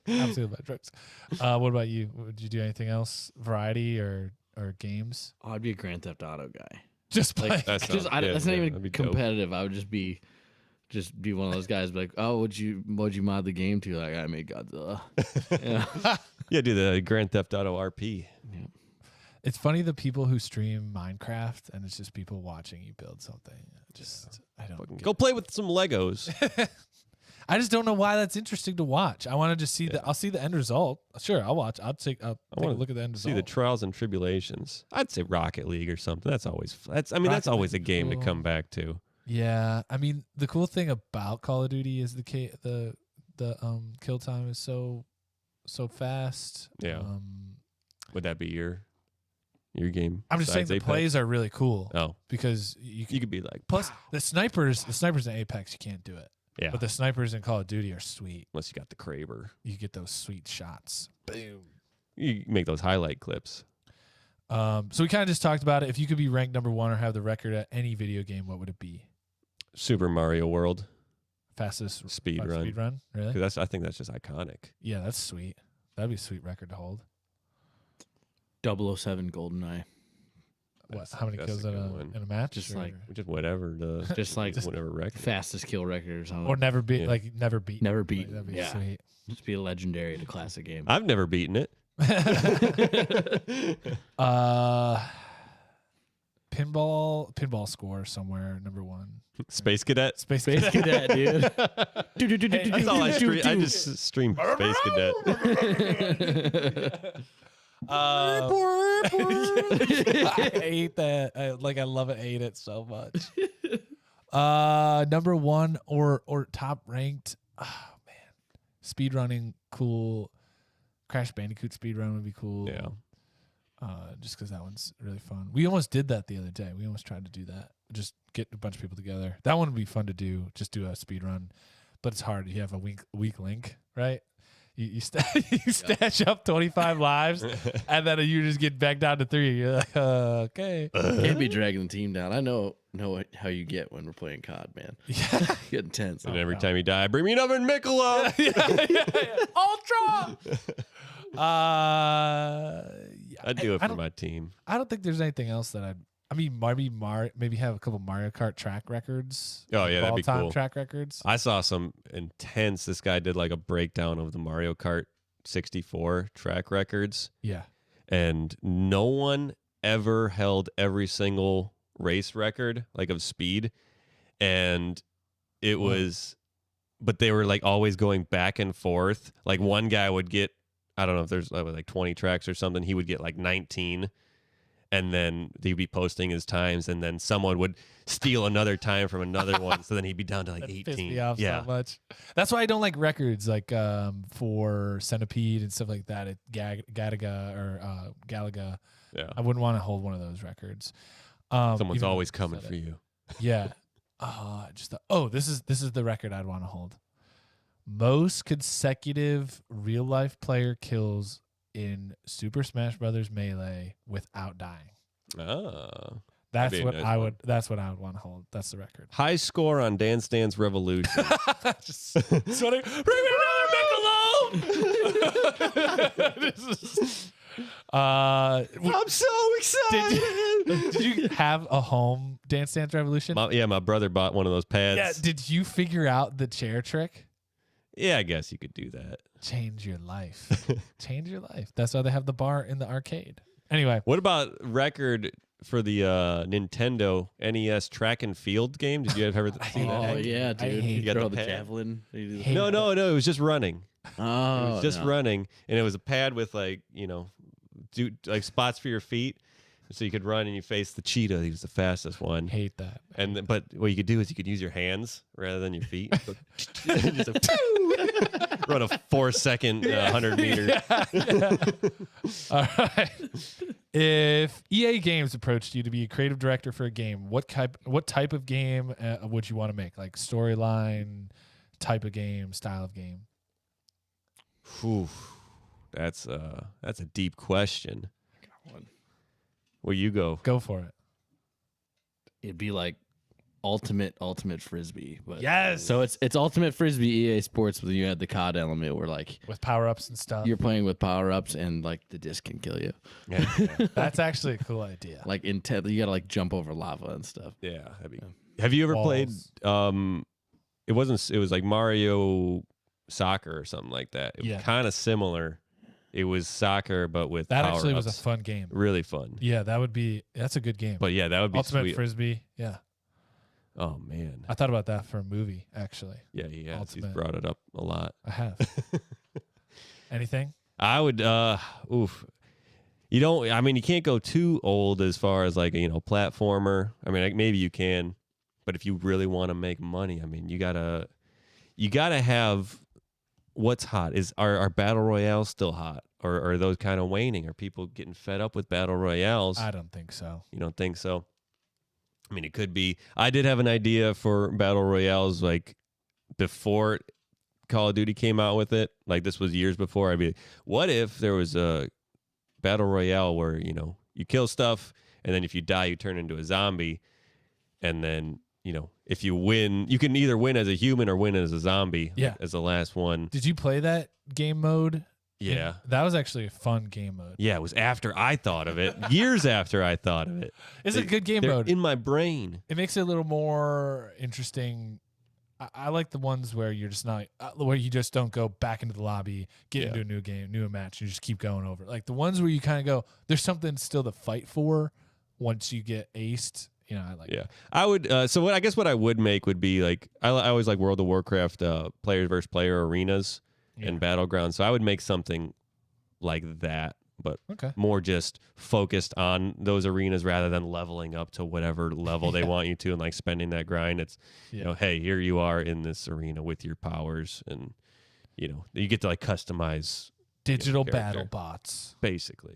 Speaker 2: Absolutely about drugs. What about you? Would you do anything else? Variety or games?
Speaker 3: Oh, I'd be a Grand Theft Auto guy.
Speaker 2: Just play.
Speaker 1: That
Speaker 3: That's
Speaker 1: sounds-
Speaker 3: not
Speaker 1: that'd
Speaker 3: even
Speaker 1: be dope.
Speaker 3: competitive. I would just be one of those guys. Be like, oh, what'd you mod the game to? Like, I made Godzilla. Yeah.
Speaker 1: Yeah, do the Grand Theft Auto RP.
Speaker 2: It's funny the people who stream Minecraft and it's just people watching you build something. I don't get
Speaker 1: Go play with some Legos.
Speaker 2: I just don't know why that's interesting to watch. I want to just see I'll see the end result. Sure, I'll watch. I'll take a
Speaker 1: wanna
Speaker 2: look at the end
Speaker 1: See
Speaker 2: result.
Speaker 1: the trials and tribulations. I'd say Rocket League or something. That's always that's
Speaker 2: Rocket
Speaker 1: always a
Speaker 2: League's
Speaker 1: game
Speaker 2: cool.
Speaker 1: to come back to.
Speaker 2: Yeah, I mean the cool thing about Call of Duty is the kill time is so fast.
Speaker 1: Yeah. Would that be your game?
Speaker 2: I'm just saying
Speaker 1: besides
Speaker 2: the
Speaker 1: Apex?
Speaker 2: plays are really cool
Speaker 1: Oh,
Speaker 2: because you
Speaker 1: you could be like,
Speaker 2: plus the snipers in Apex you can't do it.
Speaker 1: yeah,
Speaker 2: But the snipers in Call of Duty are sweet.
Speaker 1: unless you got the Kraber.
Speaker 2: You get those sweet shots. Boom.
Speaker 1: You make those highlight clips.
Speaker 2: So we kind of just talked about it. If you could be ranked number 1 or have the record at any video game, what would it be?
Speaker 1: Super Mario World
Speaker 2: Fastest
Speaker 1: speed run.
Speaker 2: Speed run? Really?
Speaker 1: 'Cause I think that's just iconic.
Speaker 2: Yeah, that's sweet. That'd be a sweet record to hold.
Speaker 3: 007 GoldenEye.
Speaker 2: What? How many
Speaker 1: That's
Speaker 2: kills
Speaker 1: a
Speaker 2: in
Speaker 1: good one.
Speaker 2: a match?
Speaker 3: Just
Speaker 2: or,
Speaker 3: like-
Speaker 1: Just whatever the
Speaker 3: Just like
Speaker 1: whatever record.
Speaker 3: fastest kill record or something.
Speaker 2: or never beat
Speaker 1: Yeah.
Speaker 2: never beat.
Speaker 3: Never beat.
Speaker 2: That'd be
Speaker 3: Yeah.
Speaker 2: sweet.
Speaker 3: Just be a legendary at a classic game.
Speaker 1: I've never beaten it.
Speaker 2: Pinball score somewhere number 1.
Speaker 1: Space Cadet.
Speaker 2: Space
Speaker 3: Space Cadet, dude.
Speaker 1: That's all I stream. I just stream Space Cadet.
Speaker 2: I hate that. I love it. Hate it so much. Number 1 or top ranked. Oh man, speed running, cool. Crash Bandicoot speed run would be cool.
Speaker 1: Yeah.
Speaker 2: Just because that one's really fun. We almost did that the other day. We almost tried to do that. Just get a bunch of people together. That one would be fun to do. Just do a speed run, but it's hard. You have a weak link, right? You stash up 25 lives, and then you just get back down to 3. You're like, okay.
Speaker 3: Can't be dragging the team down. I know how you get when we're playing COD, man.
Speaker 2: Yeah.
Speaker 3: Get intense.
Speaker 1: And every time you die, bring me another Michelob.
Speaker 2: yeah. Ultra.
Speaker 1: I'd do it for my team.
Speaker 2: I don't think there's anything else that maybe have a couple Mario Kart track records.
Speaker 1: Oh, yeah, that'd be
Speaker 2: all-time
Speaker 1: cool.
Speaker 2: track records.
Speaker 1: I saw some intense. This guy did like a breakdown of the Mario Kart 64 track records,
Speaker 2: Yeah.
Speaker 1: and no one ever held every single race record like of speed, and it was, but they were like always going back and forth. Like one guy would get, I don't know if there's like 20 tracks or something, he would get like 19. And then he'd be posting his times, and then someone would steal another time from another one, so then he'd be down to like
Speaker 2: That
Speaker 1: 18.
Speaker 2: pissed me off
Speaker 1: Yeah,
Speaker 2: so much. That's why I don't like records like for Centipede and stuff like that at Galaga or Galaga.
Speaker 1: yeah.
Speaker 2: I wouldn't want to hold one of those records.
Speaker 1: Someone's
Speaker 2: even
Speaker 1: always
Speaker 2: though
Speaker 1: coming
Speaker 2: said
Speaker 1: for
Speaker 2: it.
Speaker 1: you.
Speaker 2: Yeah. This is the record I'd want to hold. Most consecutive real life player kills in Super Smash Brothers Melee without dying.
Speaker 1: Ah.
Speaker 2: That's
Speaker 1: be a
Speaker 2: what
Speaker 1: nice
Speaker 2: I
Speaker 1: one.
Speaker 2: would. That's what I would want to hold. That's the record.
Speaker 1: High score on Dance Dance Revolution.
Speaker 2: Just sweating. Bring me another Michelob.
Speaker 1: I'm so excited.
Speaker 2: Did you have a home Dance Dance Revolution?
Speaker 1: My brother bought one of those pads.
Speaker 2: Yeah. Did you figure out the chair trick?
Speaker 1: Yeah, I guess you could do that.
Speaker 2: Change your life. Change your life. That's why they have the bar in the arcade. Anyway.
Speaker 1: What about record for the Nintendo NES track and field game? Did you ever see
Speaker 3: Oh
Speaker 1: that?
Speaker 3: yeah,
Speaker 2: I
Speaker 3: dude.
Speaker 2: hate
Speaker 3: You
Speaker 1: got
Speaker 3: throw
Speaker 1: the
Speaker 3: the
Speaker 1: pad.
Speaker 3: javelin.
Speaker 2: Hate
Speaker 1: No, it was just running.
Speaker 3: Oh,
Speaker 1: It was just
Speaker 3: no.
Speaker 1: running, and it was a pad with like, do like spots for your feet, so you could run and you face the cheetah. He was the fastest one.
Speaker 2: Hate that.
Speaker 1: But what you could do is you could use your hands rather than your feet. Just run a 4-second 100 meter.
Speaker 2: All right. If EA Games approached you to be a creative director for a game, what type of game would you want to make? Like storyline, type of game, style of game?
Speaker 1: Whew. That's a deep question.
Speaker 3: One.
Speaker 1: Where you go?
Speaker 2: Go for it.
Speaker 3: It'd be like ultimate frisbee. But
Speaker 2: Yes.
Speaker 3: So it's ultimate frisbee EA Sports, but then you had the COD element where like
Speaker 2: With power ups and stuff.
Speaker 3: you're playing with power ups and like the disc can kill you.
Speaker 1: Yeah,
Speaker 2: That's actually a cool idea.
Speaker 3: Like you gotta like jump over lava and stuff.
Speaker 1: yeah. Have you ever played?
Speaker 2: Balls.
Speaker 1: It was like Mario Soccer or something like that. It
Speaker 2: Yeah.
Speaker 1: was kind of similar. It was soccer, but with
Speaker 2: That
Speaker 1: power
Speaker 2: actually was a
Speaker 1: ups.
Speaker 2: fun game.
Speaker 1: Really fun.
Speaker 2: Yeah, that's a good game.
Speaker 1: But yeah, that would be
Speaker 2: Ultimate
Speaker 1: sweet.
Speaker 2: Frisbee. Yeah.
Speaker 1: Oh man.
Speaker 2: I thought about that for a movie, actually.
Speaker 1: Yeah, he has. He's
Speaker 2: Ultimate.
Speaker 1: brought it up a lot.
Speaker 2: I have. Anything?
Speaker 1: I would oof. You can't go too old as far as like platformer. I mean, like, maybe you can, but if you really want to make money, I mean, you gotta have what's hot. Are battle royales still hot, or are those kind of waning? Are people getting fed up with battle royales?
Speaker 2: I don't think so.
Speaker 1: You don't think so? I mean, it could be. I did have an idea for battle royales like before Call of Duty came out with it. Like this was years before. I'd be, what if there was a battle royale where you kill stuff and then if you die you turn into a zombie, and then if you win, you can either win as a human or win as a zombie.
Speaker 2: Yeah.
Speaker 1: As the last one.
Speaker 2: Did you play that game mode?
Speaker 1: Yeah.
Speaker 2: That was actually a fun game mode.
Speaker 1: Yeah, it was after I thought of it. Years after I thought of it.
Speaker 2: It's a good game
Speaker 1: They're
Speaker 2: mode.
Speaker 1: in my brain.
Speaker 2: It makes it a little more interesting. I like the ones where you're just not, where you just don't go back into the lobby, get into a new game, new match, you just keep going over. Like the ones where you kind of go, there's something still to fight for once you get aced. I like.
Speaker 1: Yeah, I would. So I guess what I would make would be like I always like World of Warcraft players versus player arenas and battlegrounds. So I would make something like that, but more just focused on those arenas rather than leveling up to whatever level they want you to and like spending that grind. It's hey, here you are in this arena with your powers, and you get to like customize
Speaker 2: Digital
Speaker 1: character.
Speaker 2: battle bots.
Speaker 1: Basically.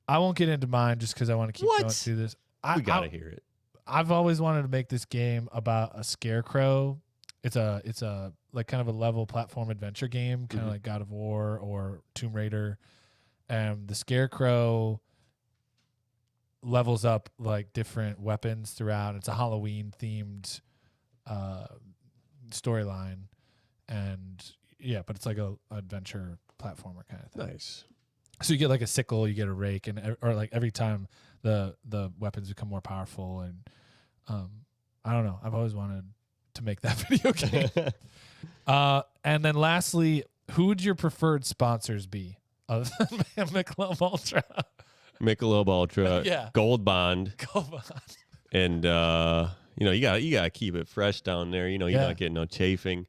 Speaker 2: I won't get into mine just because I want to keep going through this.
Speaker 1: We got to hear it.
Speaker 2: I've always wanted to make this game about a scarecrow. It's a like kind of a level platform adventure game, kind of like God of War or Tomb Raider. And the scarecrow levels up like different weapons throughout. It's a Halloween themed storyline, and but it's like a adventure platformer kind of thing.
Speaker 1: Nice.
Speaker 2: So you get like a sickle, you get a rake, and or like every time the weapons become more powerful, and I don't know. I've always wanted to make that video game. And then lastly, who would your preferred sponsors be other than Michelob Ultra?
Speaker 1: Michelob Ultra,
Speaker 2: Yeah.
Speaker 1: Gold Bond,
Speaker 2: Come on.
Speaker 1: and you gotta keep it fresh down there. You're not getting no chafing.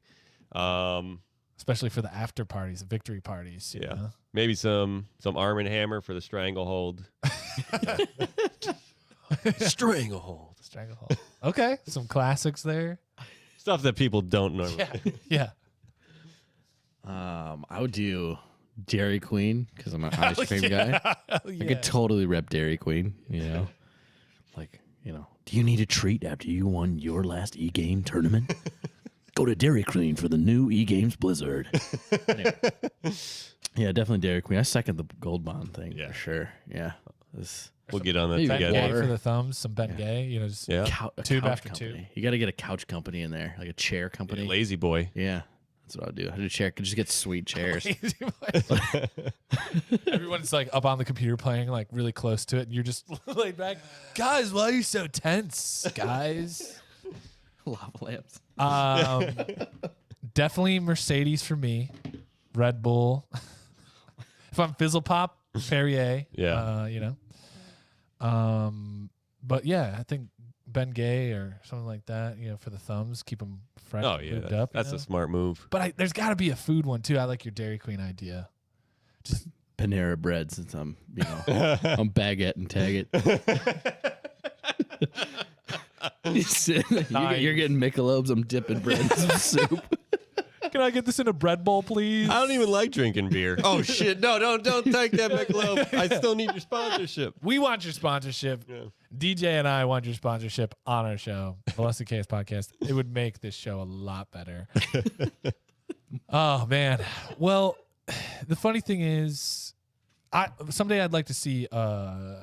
Speaker 2: Especially for the after parties, the victory parties. You know?
Speaker 1: Maybe some Arm and Hammer for the stranglehold. Stranglehold.
Speaker 2: Stranglehold. Okay, some classics there.
Speaker 1: Stuff that people don't normally.
Speaker 2: Yeah.
Speaker 3: I would do Dairy Queen because I'm an ice cream guy. I could totally rep Dairy Queen. Like do you need a treat after you won your last e-game tournament? Go to Dairy Queen for the new e-games Blizzard. Anyway. Yeah, definitely Dairy Queen. I second the Gold Bond thing for sure. Yeah,
Speaker 1: we'll get on that
Speaker 3: maybe
Speaker 2: Ben
Speaker 1: together.
Speaker 2: Gay for the thumbs, some Ben Gay.
Speaker 1: Yeah.
Speaker 3: a
Speaker 2: Tube
Speaker 3: couch
Speaker 2: after
Speaker 3: company.
Speaker 2: tube.
Speaker 3: You got to get a couch company in there, like a chair company.
Speaker 1: Lazy Boy.
Speaker 3: Yeah, that's what I'd do. I'd do a chair. Could just get sweet chairs.
Speaker 2: Everyone's like up on the computer playing like really close to it, and you're just laid back. Guys, why are you so tense, guys?
Speaker 3: Lava lamps.
Speaker 2: Definitely Mercedes for me. Red Bull. If I'm Fizzle Pop, Perrier.
Speaker 1: Yeah.
Speaker 2: But yeah, I think Ben Gay or something like that. For the thumbs, keep them fresh.
Speaker 1: Oh yeah,
Speaker 2: lubed up.
Speaker 1: that's a smart move.
Speaker 2: But there's got to be a food one too. I like your Dairy Queen idea. Just
Speaker 3: Panera Bread, since I'm I'm baguette and tag it. You're getting Michelob's. I'm dipping bread in some soup.
Speaker 2: can I get this in a bread bowl, please?
Speaker 1: I don't even like drinking beer. Oh shit! No, don't take that, Michelob. I still need your sponsorship.
Speaker 2: We want your sponsorship.
Speaker 1: Yeah.
Speaker 2: DJ and I want your sponsorship on our show, Molested Chaos Podcast. It would make this show a lot better. Oh man. Well, the funny thing is, someday I'd like to see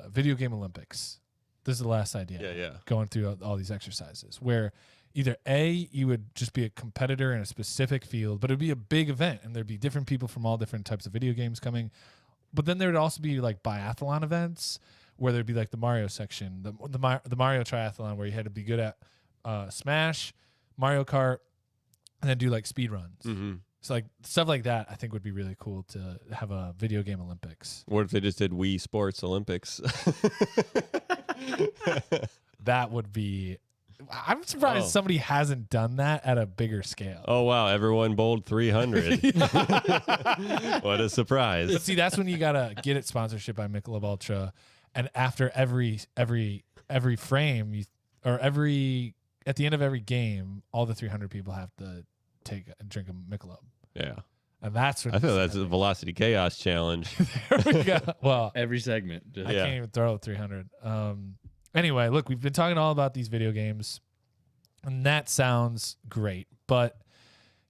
Speaker 2: video game Olympics. This is the last idea.
Speaker 1: Yeah.
Speaker 2: Going through all these exercises where either you would just be a competitor in a specific field, but it'd be a big event and there'd be different people from all different types of video games coming. But then there would also be like biathlon events where there'd be like the Mario section, the Mario triathlon where you had to be good at Smash, Mario Kart, and then do like speed runs.
Speaker 1: Mm-hmm.
Speaker 2: So like stuff like that, I think would be really cool to have a video game Olympics.
Speaker 1: What if they just did Wii Sports Olympics?
Speaker 2: That would be. I'm surprised somebody hasn't done that at a bigger scale.
Speaker 1: Oh wow! Everyone bowled 300. What a surprise!
Speaker 2: But see, that's when you gotta get it sponsorship by Michelob Ultra, and after every frame, at the end of every game, all the 300 people have to take and drink a Michelob.
Speaker 1: Yeah,
Speaker 2: and that's what
Speaker 1: I feel that's a Velocity Chaos challenge.
Speaker 2: there we go. Well,
Speaker 3: Every segment.
Speaker 2: I can't even throw 300. Anyway, look, we've been talking all about these video games, and that sounds great. But,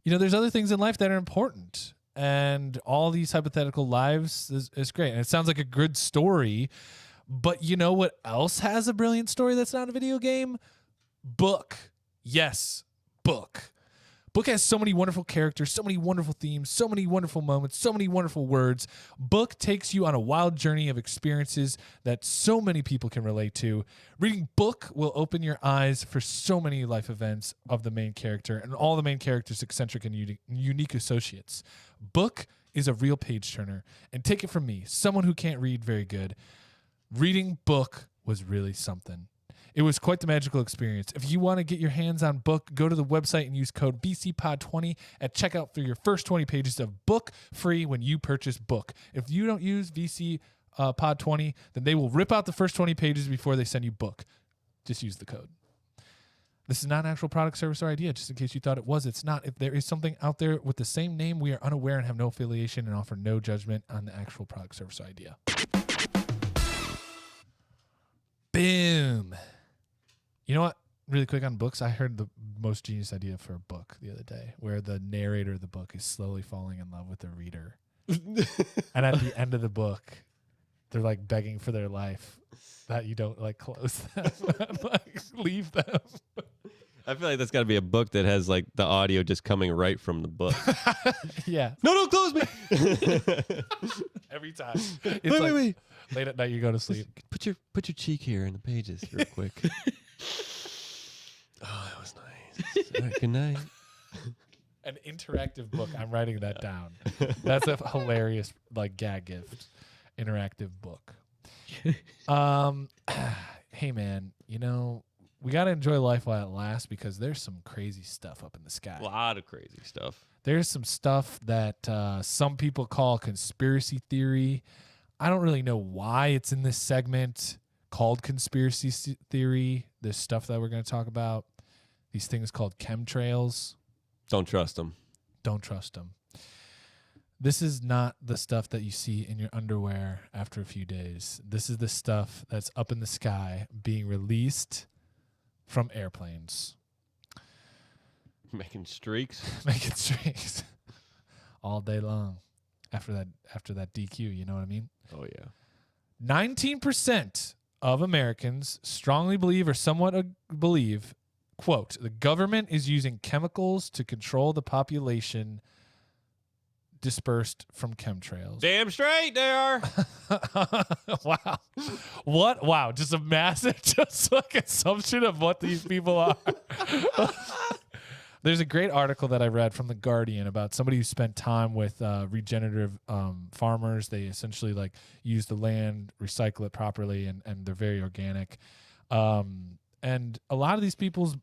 Speaker 2: there's other things in life that are important, and all these hypothetical lives is great. And it sounds like a good story, but you know what else has a brilliant story that's not a video game? Book. Yes, book. Book has so many wonderful characters, so many wonderful themes, so many wonderful moments, so many wonderful words. Book takes you on a wild journey of experiences that so many people can relate to. Reading Book will open your eyes for so many life events of the main character and all the main characters' eccentric and unique associates. Book is a real page turner. And take it from me, someone who can't read very good, reading Book was really something. It was quite the magical experience. If you want to get your hands on Book, go to the website and use code BCPOD20 at checkout for your first 20 pages of Book free when you purchase Book. If you don't use BCPOD20, then they will rip out the first 20 pages before they send you Book. Just use the code. This is not an actual product, service, or idea. Just in case you thought it was, it's not. If there is something out there with the same name, we are unaware and have no affiliation and offer no judgment on the actual product, service, or idea. Boom. You know what? Really quick on books, I heard the most genius idea for a book the other day, where the narrator of the book is slowly falling in love with the reader. And at the end of the book, they're like begging for their life that you don't like close them, like leave them.
Speaker 1: I feel like that's got to be a book that has like the audio just coming right from the book.
Speaker 2: Yeah.
Speaker 1: No, don't close me.
Speaker 2: Every time. It's
Speaker 1: Wait.
Speaker 2: late at night, you go to sleep.
Speaker 1: Put your cheek here in the pages real quick. Oh, that was nice. All right, good night.
Speaker 2: An interactive book. I'm writing that down. That's a hilarious like gag gift. Interactive book. Hey man, you know, we got to enjoy life while it lasts because there's some crazy stuff up in the sky.
Speaker 1: A lot of crazy stuff.
Speaker 2: There's some stuff that some people call conspiracy theory. I don't really know why it's in this segment called conspiracy theory. This stuff that we're going to talk about, these things called chemtrails.
Speaker 1: Don't trust them.
Speaker 2: Don't trust them. This is not the stuff that you see in your underwear after a few days. This is the stuff that's up in the sky being released from airplanes.
Speaker 1: Making streaks.
Speaker 2: Making streaks all day long after that DQ, you know what I mean?
Speaker 1: Oh, yeah.
Speaker 2: 19% of Americans strongly believe or somewhat believe, quote, the government is using chemicals to control the population dispersed from chemtrails.
Speaker 1: Damn straight they are.
Speaker 2: Wow. What? Wow. Just a massive, just like assumption of what these people are. There's a great article that I read from The Guardian about somebody who spent time with regenerative farmers. They essentially like use the land, recycle it properly, and they're very organic. And a lot of these people's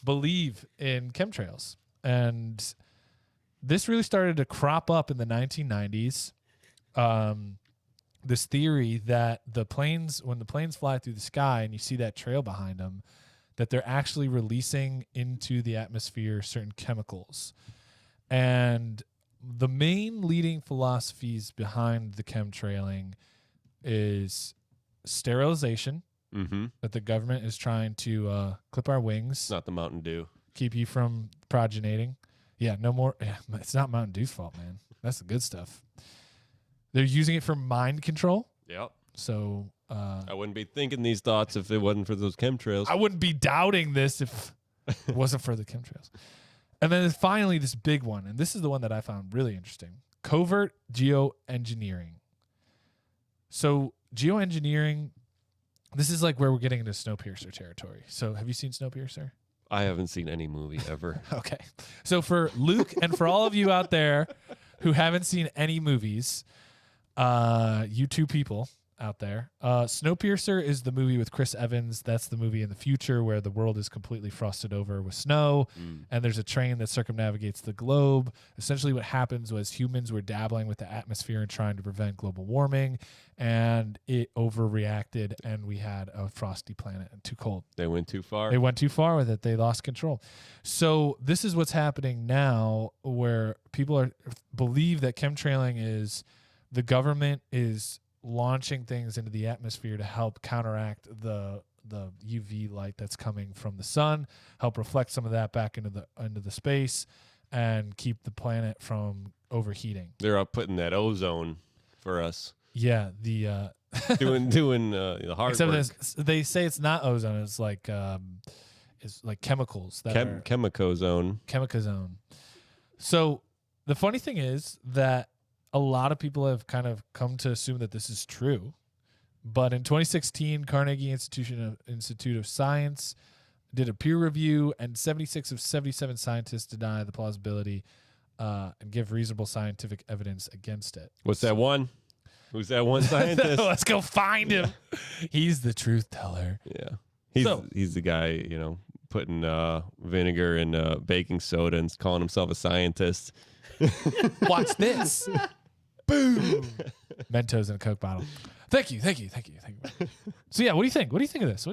Speaker 2: believe in chemtrails. And this really started to crop up in the 1990s. This theory that when the planes fly through the sky and you see that trail behind them, that they're actually releasing into the atmosphere certain chemicals. And the main leading philosophies behind the chemtrailing is sterilization, that the government is trying to clip our wings.
Speaker 1: Not the Mountain Dew.
Speaker 2: Keep you from progeniting. Yeah, no more. Yeah, it's not Mountain Dew's fault, man. That's the good stuff. They're using it for mind control.
Speaker 1: Yep.
Speaker 2: So
Speaker 1: I wouldn't be thinking these thoughts if it wasn't for those chemtrails.
Speaker 2: I wouldn't be doubting this if it wasn't for the chemtrails. And then finally, this big one, and this is the one that I found really interesting: covert geoengineering. So geoengineering, this is like where we're getting into Snowpiercer territory. So have you seen Snowpiercer?
Speaker 1: I haven't seen any movie ever.
Speaker 2: Okay. So for Luke and for all of you out there who haven't seen any movies, you two people out there, Snowpiercer is the movie with Chris Evans. That's the movie in the future where the world is completely frosted over with snow, and there's a train that circumnavigates the globe. Essentially what happens was humans were dabbling with the atmosphere and trying to prevent global warming, and it overreacted, and we had a frosty planet and too cold.
Speaker 1: They went too far.
Speaker 2: They went too far with it. They lost control. So this is what's happening now, where people believe that chemtrailing is the government is launching things into the atmosphere to help counteract the UV light that's coming from the sun, help reflect some of that back into the space, and keep the planet from overheating.
Speaker 1: They're up putting that ozone for us.
Speaker 2: Yeah, the
Speaker 1: doing the hard
Speaker 2: except
Speaker 1: work.
Speaker 2: they say it's not ozone. It's like chemicals that are
Speaker 1: Chemicozone.
Speaker 2: Chemicozone. So the funny thing is that a lot of people have kind of come to assume that this is true. But in 2016, Carnegie Institute of Science did a peer review, and 76 of 77 scientists deny the plausibility and give reasonable scientific evidence against it.
Speaker 1: What's that one? Who's that one scientist?
Speaker 2: Let's go find him. He's the truth teller.
Speaker 1: Yeah. He's the guy, putting vinegar in baking soda and calling himself a scientist.
Speaker 2: Watch this. Boom. Mentos in a Coke bottle. Thank you. So yeah, what do you think? What do you think of this?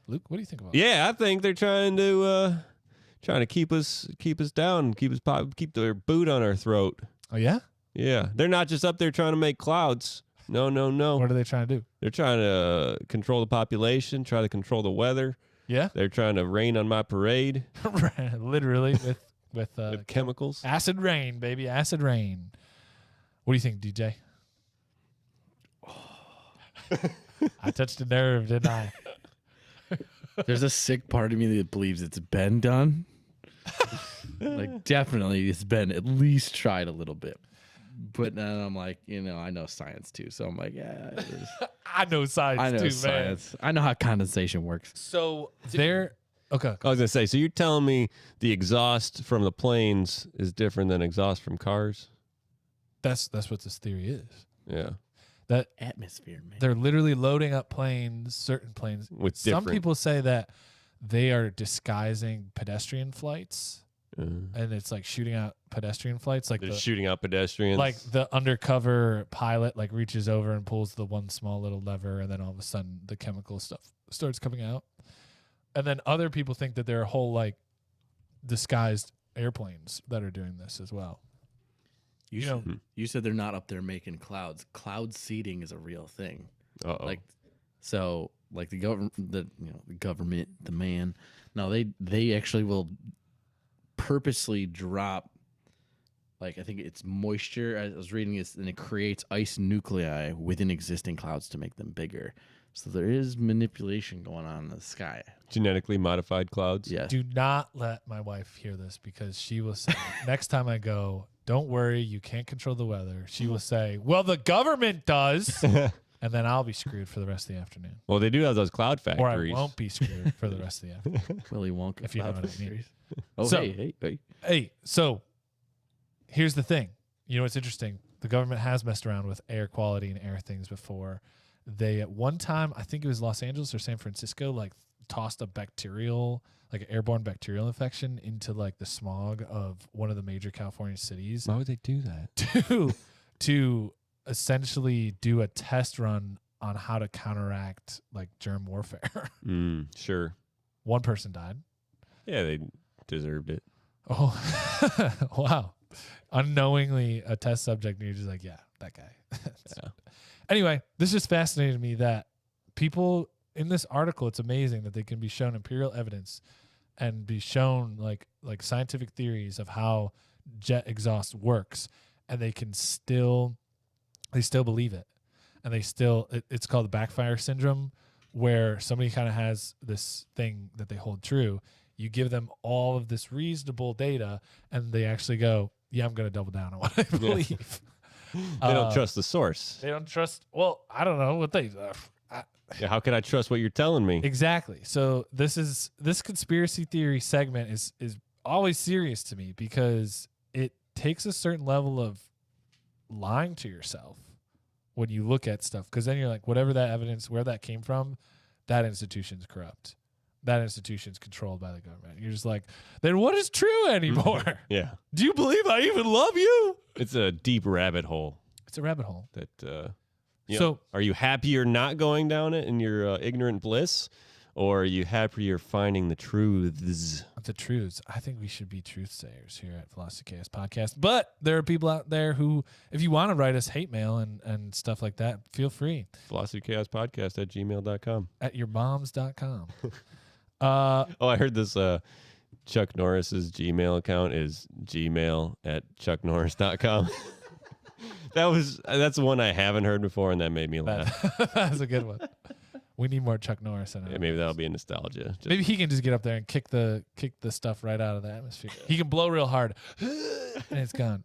Speaker 2: Luke? What do you think about it?
Speaker 1: Yeah, I think they're trying to keep us down, keep their boot on our throat.
Speaker 2: Oh yeah?
Speaker 1: Yeah, they're not just up there trying to make clouds. No.
Speaker 2: What are they trying to do?
Speaker 1: They're trying to control the population, try to control the weather.
Speaker 2: Yeah?
Speaker 1: They're trying to rain on my parade.
Speaker 2: Literally with
Speaker 1: Chemicals.
Speaker 2: acid rain, baby, acid rain. What do you think, DJ? I touched a nerve, didn't I?
Speaker 3: There's a sick part of me that believes it's been done. Like, definitely it's been at least tried a little bit. But then I'm like, I know science too. So I'm like, yeah.
Speaker 2: I know science
Speaker 3: I know
Speaker 2: too,
Speaker 3: science. I know how condensation works.
Speaker 2: So they're okay.
Speaker 1: I was gonna say, so you're telling me the exhaust from the planes is different than exhaust from cars?
Speaker 2: That's what this theory is.
Speaker 1: Yeah.
Speaker 3: That atmosphere, man.
Speaker 2: They're literally loading up planes, certain planes.
Speaker 1: With
Speaker 2: Some
Speaker 1: different-
Speaker 2: people say that they are disguising pedestrian flights,
Speaker 1: Mm.
Speaker 2: and it's like shooting out pedestrian flights, like
Speaker 1: They're shooting out pedestrians.
Speaker 2: like the undercover pilot like reaches over and pulls the one small little lever, and then all of a sudden the chemical stuff starts coming out. And then other people think that there are whole like disguised airplanes that are doing this as well.
Speaker 3: You said they're not up there making clouds. Cloud seeding is a real thing.
Speaker 1: Uh-oh.
Speaker 3: Like the government, the man. No, they actually will purposely drop, like, I think it's moisture. I was reading this, and it creates ice nuclei within existing clouds to make them bigger. So there is manipulation going on in the sky.
Speaker 1: Genetically modified clouds.
Speaker 3: Yeah.
Speaker 2: Do not let my wife hear this, because she will say next time I go, don't worry, you can't control the weather. She will say, well, the government does. And then I'll be screwed for the rest of the afternoon.
Speaker 1: Well, they do have those cloud
Speaker 2: Or
Speaker 1: factories.
Speaker 2: I won't be screwed for the rest of the afternoon.
Speaker 3: Willy Wonka.
Speaker 2: If you know what I mean.
Speaker 3: Oh,
Speaker 2: So-
Speaker 3: hey.
Speaker 2: Hey, so here's the thing. You know what's interesting? The government has messed around with air quality and air things before. They, at one time, I think it was Los Angeles or San Francisco, like tossed a bacterial, like an airborne bacterial infection into like the smog of one of the major California cities
Speaker 1: Why would they do that?
Speaker 2: to essentially do a test run on how to counteract like germ warfare.
Speaker 1: Sure.
Speaker 2: One person died.
Speaker 1: Yeah, they deserved it.
Speaker 2: Oh, wow. Unknowingly a test subject, and you're just like, yeah, that guy.
Speaker 1: Yeah.
Speaker 2: Anyway, this just fascinated me that people in this article, it's amazing that they can be shown empirical evidence and be shown like scientific theories of how jet exhaust works, and they still believe it. And it's called the backfire syndrome, where somebody kind of has this thing that they hold true. You give them all of this reasonable data, and they actually go, yeah, I'm going to double down on what I believe.
Speaker 1: They don't trust the source.
Speaker 2: They don't trust. Well, I don't know what they.
Speaker 1: Yeah, how can I trust what you're telling me?
Speaker 2: Exactly. So this conspiracy theory segment is always serious to me, because it takes a certain level of lying to yourself when you look at stuff, because then you're like, whatever that evidence, where that came from, that institution's corrupt. That institution's controlled by the government. You're just like, then what is true anymore?
Speaker 1: Yeah.
Speaker 2: Do you believe I even love you?
Speaker 1: It's a deep rabbit hole
Speaker 2: It's a rabbit hole.
Speaker 1: that
Speaker 2: So-
Speaker 1: are you happy you're not going down it in your ignorant bliss, or are you happy you're finding the truths?
Speaker 2: The truths. I think we should be truth sayers here at Philosophy Chaos Podcast. But there are people out there who, if you want to write us hate mail and stuff like that, feel free.
Speaker 1: philosophychaospodcast@gmail.com.
Speaker 2: At yourmoms.com.
Speaker 1: Oh, I heard this Chuck Norris's Gmail account is gmail@chucknorris.com. That's the one I haven't heard before, and that made me laugh.
Speaker 2: That's a good one. We need more Chuck Norris in it.
Speaker 1: Yeah, maybe that'll be a nostalgia. Just-
Speaker 2: Maybe he can just get up there and kick the stuff right out of the atmosphere. He can blow real hard, and it's gone.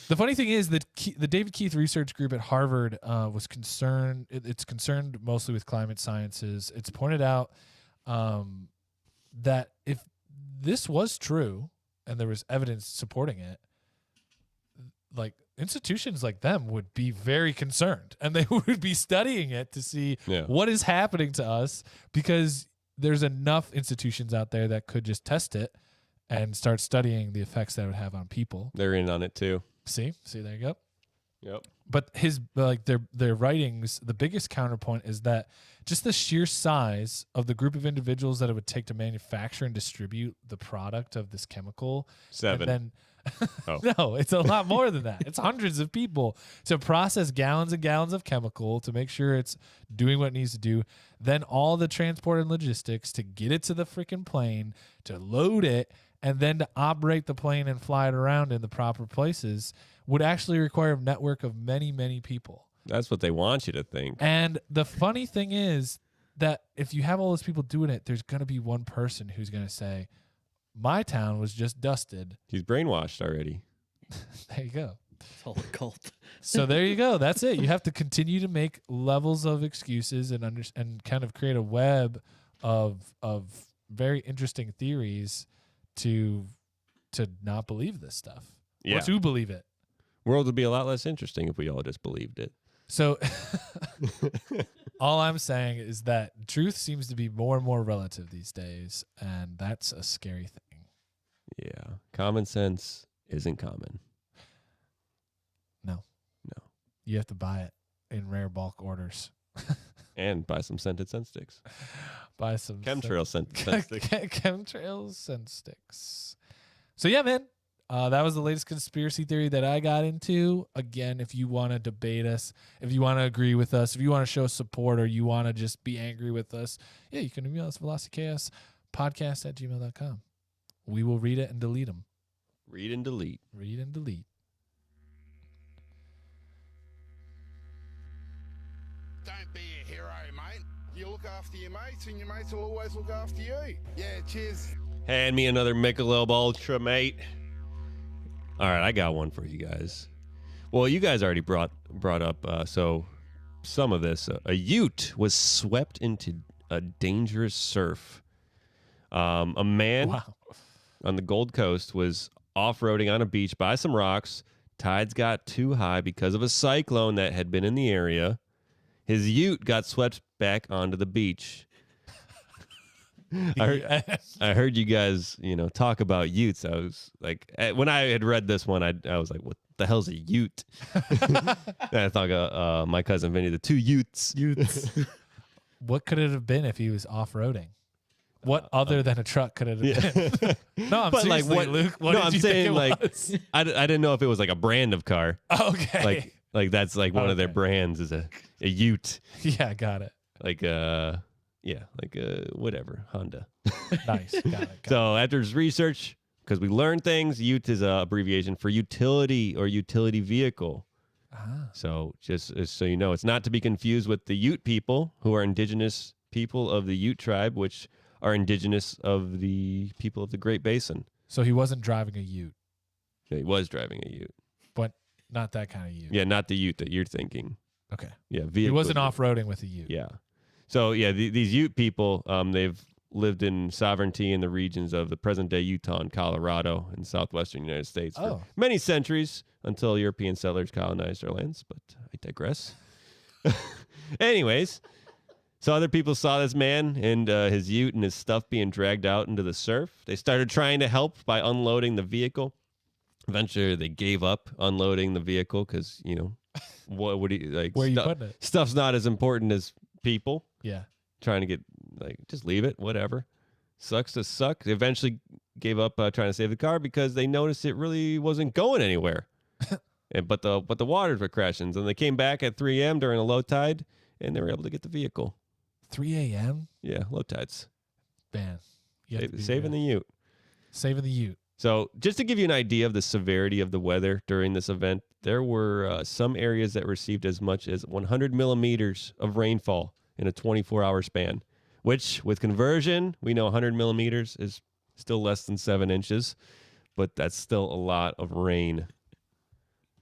Speaker 2: The funny thing is that the David Keith Research Group at Harvard was concerned. It's concerned mostly with climate sciences. It's pointed out that if this was true and there was evidence supporting it, like institutions like them would be very concerned, and they would be studying it to see what is happening to us, because there's enough institutions out there that could just test it and start studying the effects that it would have on people.
Speaker 1: They're in on it too.
Speaker 2: See, there you go.
Speaker 1: Yep.
Speaker 2: But their writings, the biggest counterpoint is that just the sheer size of the group of individuals that it would take to manufacture and distribute the product of this chemical.
Speaker 1: 7.
Speaker 2: And then, no, it's a lot more than that. It's hundreds of people to process gallons and gallons of chemical to make sure it's doing what it needs to do. Then all the transport and logistics to get it to the freaking plane, to load it, and then to operate the plane and fly it around in the proper places would actually require a network of many, many people.
Speaker 1: That's what they want you to think.
Speaker 2: And the funny thing is that if you have all those people doing it, there's going to be one person who's going to say, my town was just dusted.
Speaker 1: He's brainwashed already.
Speaker 2: There you go.
Speaker 3: It's all a cult.
Speaker 2: So there you go. That's it. You have to continue to make levels of excuses and and kind of create a web of very interesting theories to not believe this stuff.
Speaker 1: Yeah.
Speaker 2: Or to believe it.
Speaker 1: World would be a lot less interesting if we all just believed it.
Speaker 2: So all I'm saying is that truth seems to be more and more relative these days, and that's a scary thing.
Speaker 1: Yeah. Common sense isn't common.
Speaker 2: No.
Speaker 1: No.
Speaker 2: You have to buy it in rare bulk orders.
Speaker 1: And buy some scented scent sticks.
Speaker 2: Buy some
Speaker 1: Chemtrail scent sticks.
Speaker 2: Chemtrails scent sticks. So yeah, man. That was the latest conspiracy theory that I got into. Again, if you want to debate us, if you want to agree with us, if you want to show support, or you want to just be angry with us, yeah, you can email us velocitychaospodcast@gmail.com. We will read it and delete them.
Speaker 1: Read and delete.
Speaker 2: Read and delete.
Speaker 4: Don't be a hero, mate. You look after your mates, and your mates will always look after you. Yeah, cheers.
Speaker 1: Hand me another Michelob Ultra, mate. All right, I got one for you guys. Well, you guys already brought up so some of this. A Ute was swept into a dangerous surf. A man on the Gold Coast was off-roading on a beach by some rocks. Tides got too high because of a cyclone that had been in the area. His Ute got swept back onto the beach. I heard you guys, talk about Utes. I was like, when I had read this one, I was like, what the hell's a Ute? And I thought my cousin Vinny, the 2 Utes.
Speaker 2: What could it have been if he was off-roading? What other than a truck could it have been? No, I'm
Speaker 1: but
Speaker 2: seriously,
Speaker 1: like,
Speaker 2: Luke. What
Speaker 1: no,
Speaker 2: did
Speaker 1: I'm
Speaker 2: you
Speaker 1: saying
Speaker 2: think it
Speaker 1: like,
Speaker 2: was?
Speaker 1: I didn't know if it was like a brand of car.
Speaker 2: Okay.
Speaker 1: Like that's like one of their
Speaker 2: Okay.
Speaker 1: brands is a Ute.
Speaker 2: Yeah, got it.
Speaker 1: Whatever, Honda.
Speaker 2: Nice. Got it.
Speaker 1: So after his research, because we learned things, Ute is a abbreviation for utility or utility vehicle. So just so you know, it's not to be confused with the Ute people, who are indigenous people of the Ute tribe, which are indigenous of the people of the Great Basin.
Speaker 2: So he wasn't driving a Ute,
Speaker 1: He was driving a Ute.
Speaker 2: but not that kind of Ute.
Speaker 1: Yeah, not the Ute that you're thinking.
Speaker 2: Okay.
Speaker 1: Yeah,
Speaker 2: He wasn't off-roading with a Ute.
Speaker 1: Yeah. So yeah, these Ute people, they've lived in sovereignty in the regions of the present-day Utah and Colorado in southwestern United States for many centuries until European settlers colonized our lands. But I digress. Anyways, so other people saw this man and his Ute and his stuff being dragged out into the surf. They started trying to help by unloading the vehicle. Eventually, they gave up unloading the vehicle because what do you like?
Speaker 2: Where are you putting it?
Speaker 1: Stuff's not as important as people.
Speaker 2: Yeah.
Speaker 1: Trying to get just leave it, whatever. Sucks to suck. They eventually gave up trying to save the car because they noticed it really wasn't going anywhere. But the waters were crashing, and they came back at 3 a.m. during a low tide, and they were able to get the vehicle.
Speaker 2: 3 a.m.
Speaker 1: Yeah, low tides.
Speaker 2: Man,
Speaker 1: Saving the Ute.
Speaker 2: Saving the Ute.
Speaker 1: So just to give you an idea of the severity of the weather during this event, there were some areas that received as much as 100 millimeters of rainfall in a 24-hour span, which with conversion, we know 100 millimeters is still less than 7 inches, but that's still a lot of rain.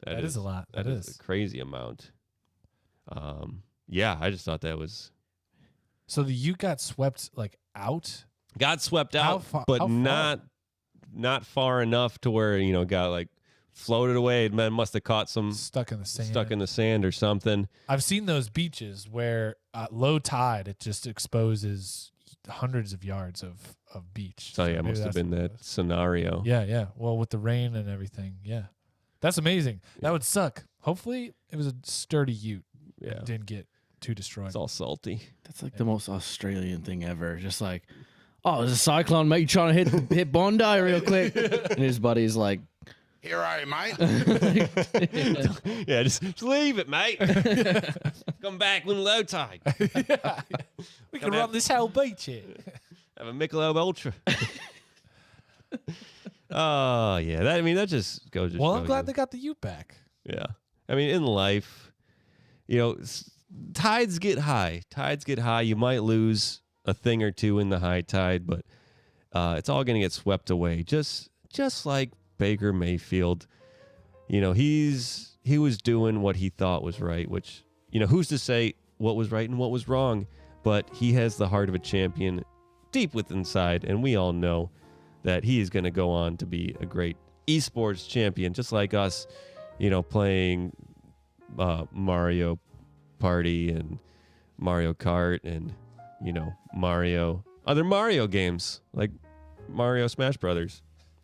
Speaker 2: That is a lot. That is
Speaker 1: a crazy amount. Yeah, I just thought that was...
Speaker 2: So the Ute got swept out?
Speaker 1: Got swept out, but not far enough to where, got floated away. It must have caught some...
Speaker 2: Stuck in the sand
Speaker 1: or something.
Speaker 2: I've seen those beaches where at low tide, it just exposes hundreds of yards of beach.
Speaker 1: So yeah, it must have been that scenario.
Speaker 2: Yeah. Well, with the rain and everything. Yeah. That's amazing. That would suck. Hopefully, it was a sturdy Ute.
Speaker 1: Yeah.
Speaker 2: And didn't get too destroyed.
Speaker 1: It's all salty.
Speaker 3: That's like the most Australian thing ever. Just like, oh, there's a cyclone, mate. You trying to hit Bondi real quick? And his buddy's like,
Speaker 4: Hero, mate.
Speaker 1: Yeah, just leave it, mate. Come back when low tide.
Speaker 2: We can run this whole beach here.
Speaker 1: Have a Michelob Ultra. Oh, yeah. That just goes.
Speaker 2: Well, I'm glad they got the Ute back.
Speaker 1: Yeah. I mean, in life, tides get high. Tides get high. You might lose a thing or two in the high tide, but it's all going to get swept away. Just like Baker Mayfield. He was doing what he thought was right, which, who's to say what was right and what was wrong, but he has the heart of a champion deep within inside, and we all know that he is going to go on to be a great esports champion, just like us, playing Mario Party and Mario Kart and, other Mario games like Mario Smash Brothers,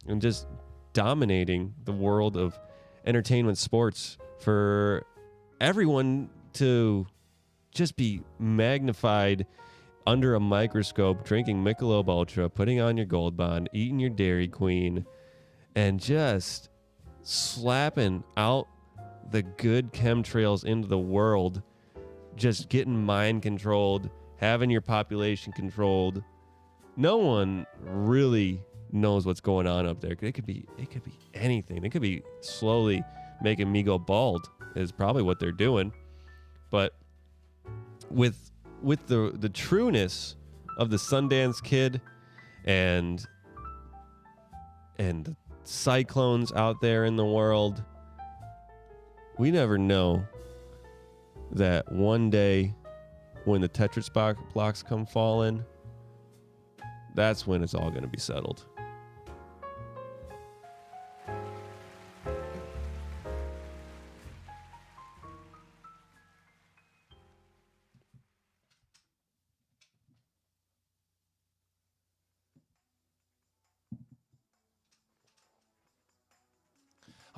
Speaker 1: and just dominating the world of entertainment sports for everyone to just be magnified under a microscope, drinking Michelob Ultra, putting on your Gold Bond, eating your Dairy Queen, and just slapping out the good chemtrails into the world, just getting mind controlled, having your population controlled. No one really knows what's going on up there. It could be anything. It could be slowly making me go bald is probably what they're doing. But with the trueness of the Sundance Kid and the cyclones out there in the world, we never know that one day when the Tetris blocks come falling, that's when it's all going to be settled.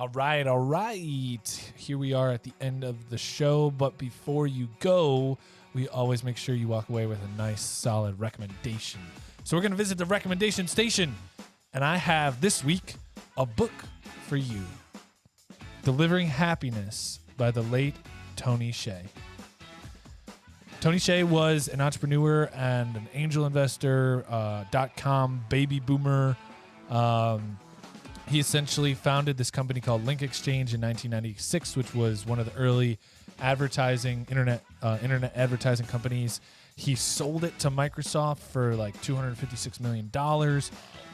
Speaker 2: All right. Here we are at the end of the show. But before you go, we always make sure you walk away with a nice, solid recommendation. So we're going to visit the recommendation station. And I have this week a book for you. Delivering Happiness by the late Tony Hsieh. Tony Hsieh was an entrepreneur and an angel investor, .com baby boomer. He essentially founded this company called Link Exchange in 1996, which was one of the early internet advertising companies. He sold it to Microsoft for like $256 million.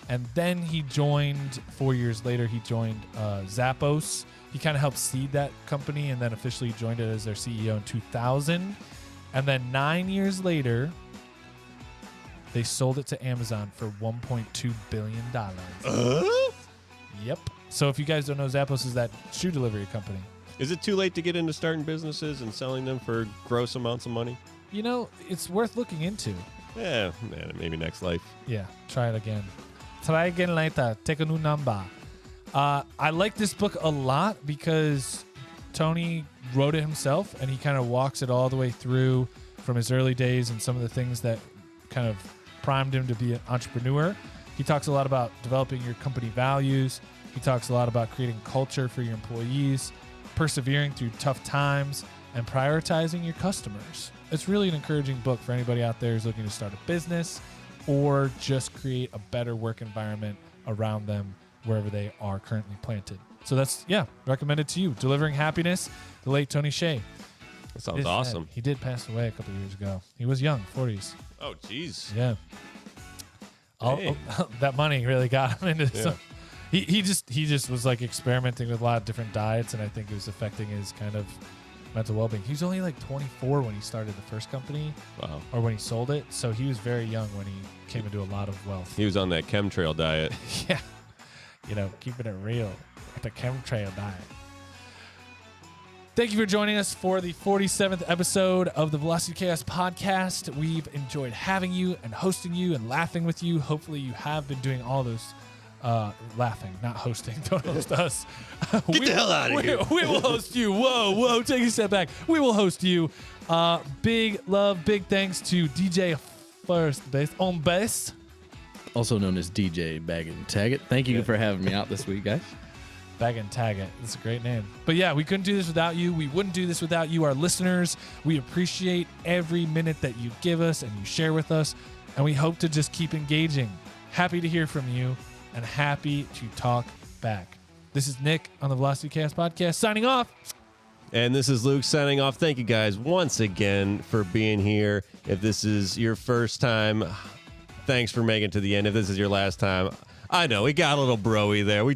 Speaker 2: And then he joined, 4 years later, Zappos. He kind of helped seed that company and then officially joined it as their CEO in 2000. And then 9 years later, they sold it to Amazon for $1.2 billion. Yep. So if you guys don't know, Zappos is that shoe delivery company.
Speaker 1: Is it too late to get into starting businesses and selling them for gross amounts of money?
Speaker 2: It's worth looking into.
Speaker 1: Yeah, man, maybe next life.
Speaker 2: Yeah, try it again. Try again later. Take a new number. I like this book a lot because Tony wrote it himself, and he kind of walks it all the way through from his early days and some of the things that kind of primed him to be an entrepreneur. He talks a lot about developing your company values. He talks a lot about creating culture for your employees, persevering through tough times, and prioritizing your customers. It's really an encouraging book for anybody out there who's looking to start a business or just create a better work environment around them wherever they are currently planted. So that's, recommended to you. Delivering Happiness, the late Tony Hsieh.
Speaker 1: That sounds awesome.
Speaker 2: He did pass away a couple of years ago. He was young, 40s.
Speaker 1: Oh, jeez.
Speaker 2: Yeah.
Speaker 1: Hey.
Speaker 2: That money really got him into some. He just was like experimenting with a lot of different diets, and I think it was affecting his kind of mental well-being. He was only like 24 when he started the first company. Wow. Or when he sold it, so he was very young when he came into a lot of wealth.
Speaker 1: He was on that chemtrail diet.
Speaker 2: Yeah. Keeping it real with the chemtrail diet. Thank you for joining us for the 47th episode of the Velocity Chaos podcast. We've enjoyed having you and hosting you and laughing with you. Hopefully you have been doing all those Laughing, not hosting. Don't host us.
Speaker 1: Get the hell out of here.
Speaker 2: We will host you. Whoa, take a step back. We will host you. Big love, big thanks to DJ First Base on bass.
Speaker 3: Also known as DJ Bag and Tag It. Thank you for having me out this week, guys.
Speaker 2: Bag and Tag It. That's a great name. But yeah, we couldn't do this without you. We wouldn't do this without you, our listeners. We appreciate every minute that you give us and you share with us. And we hope to just keep engaging. Happy to hear from you and happy to talk back. This is Nick on the Velocity Chaos Podcast signing off.
Speaker 1: And this is Luke signing off. Thank you guys once again for being here. If this is your first time, thanks for making it to the end. If this is your last time, I know we got a little broy there. We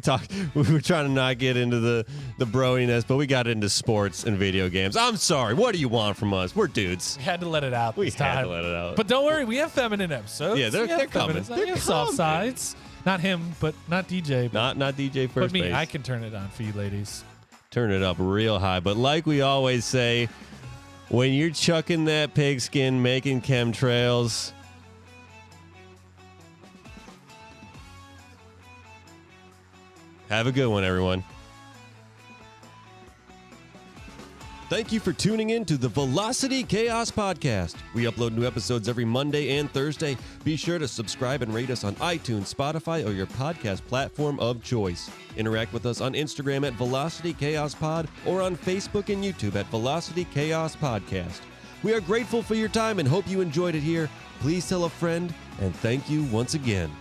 Speaker 1: were trying to not get into the broiness, but we got into sports and video games. I'm sorry. What do you want from us? We're dudes.
Speaker 2: We had to let it out this time.
Speaker 1: We had to let it out.
Speaker 2: But don't worry, we have feminine episodes.
Speaker 1: Yeah, they're coming.
Speaker 2: We have soft sides. Not him, but not DJ.
Speaker 1: Not DJ First
Speaker 2: But me,
Speaker 1: Base.
Speaker 2: I can turn it on for you ladies.
Speaker 1: Turn it up real high. But like we always say, when you're chucking that pigskin, making chemtrails, have a good one, everyone. Thank you for tuning in to the Velocity Chaos Podcast. We upload new episodes every Monday and Thursday. Be sure to subscribe and rate us on iTunes, Spotify, or your podcast platform of choice. Interact with us on Instagram at Velocity Chaos Pod or on Facebook and YouTube at Velocity Chaos Podcast. We are grateful for your time and hope you enjoyed it here. Please tell a friend, and thank you once again.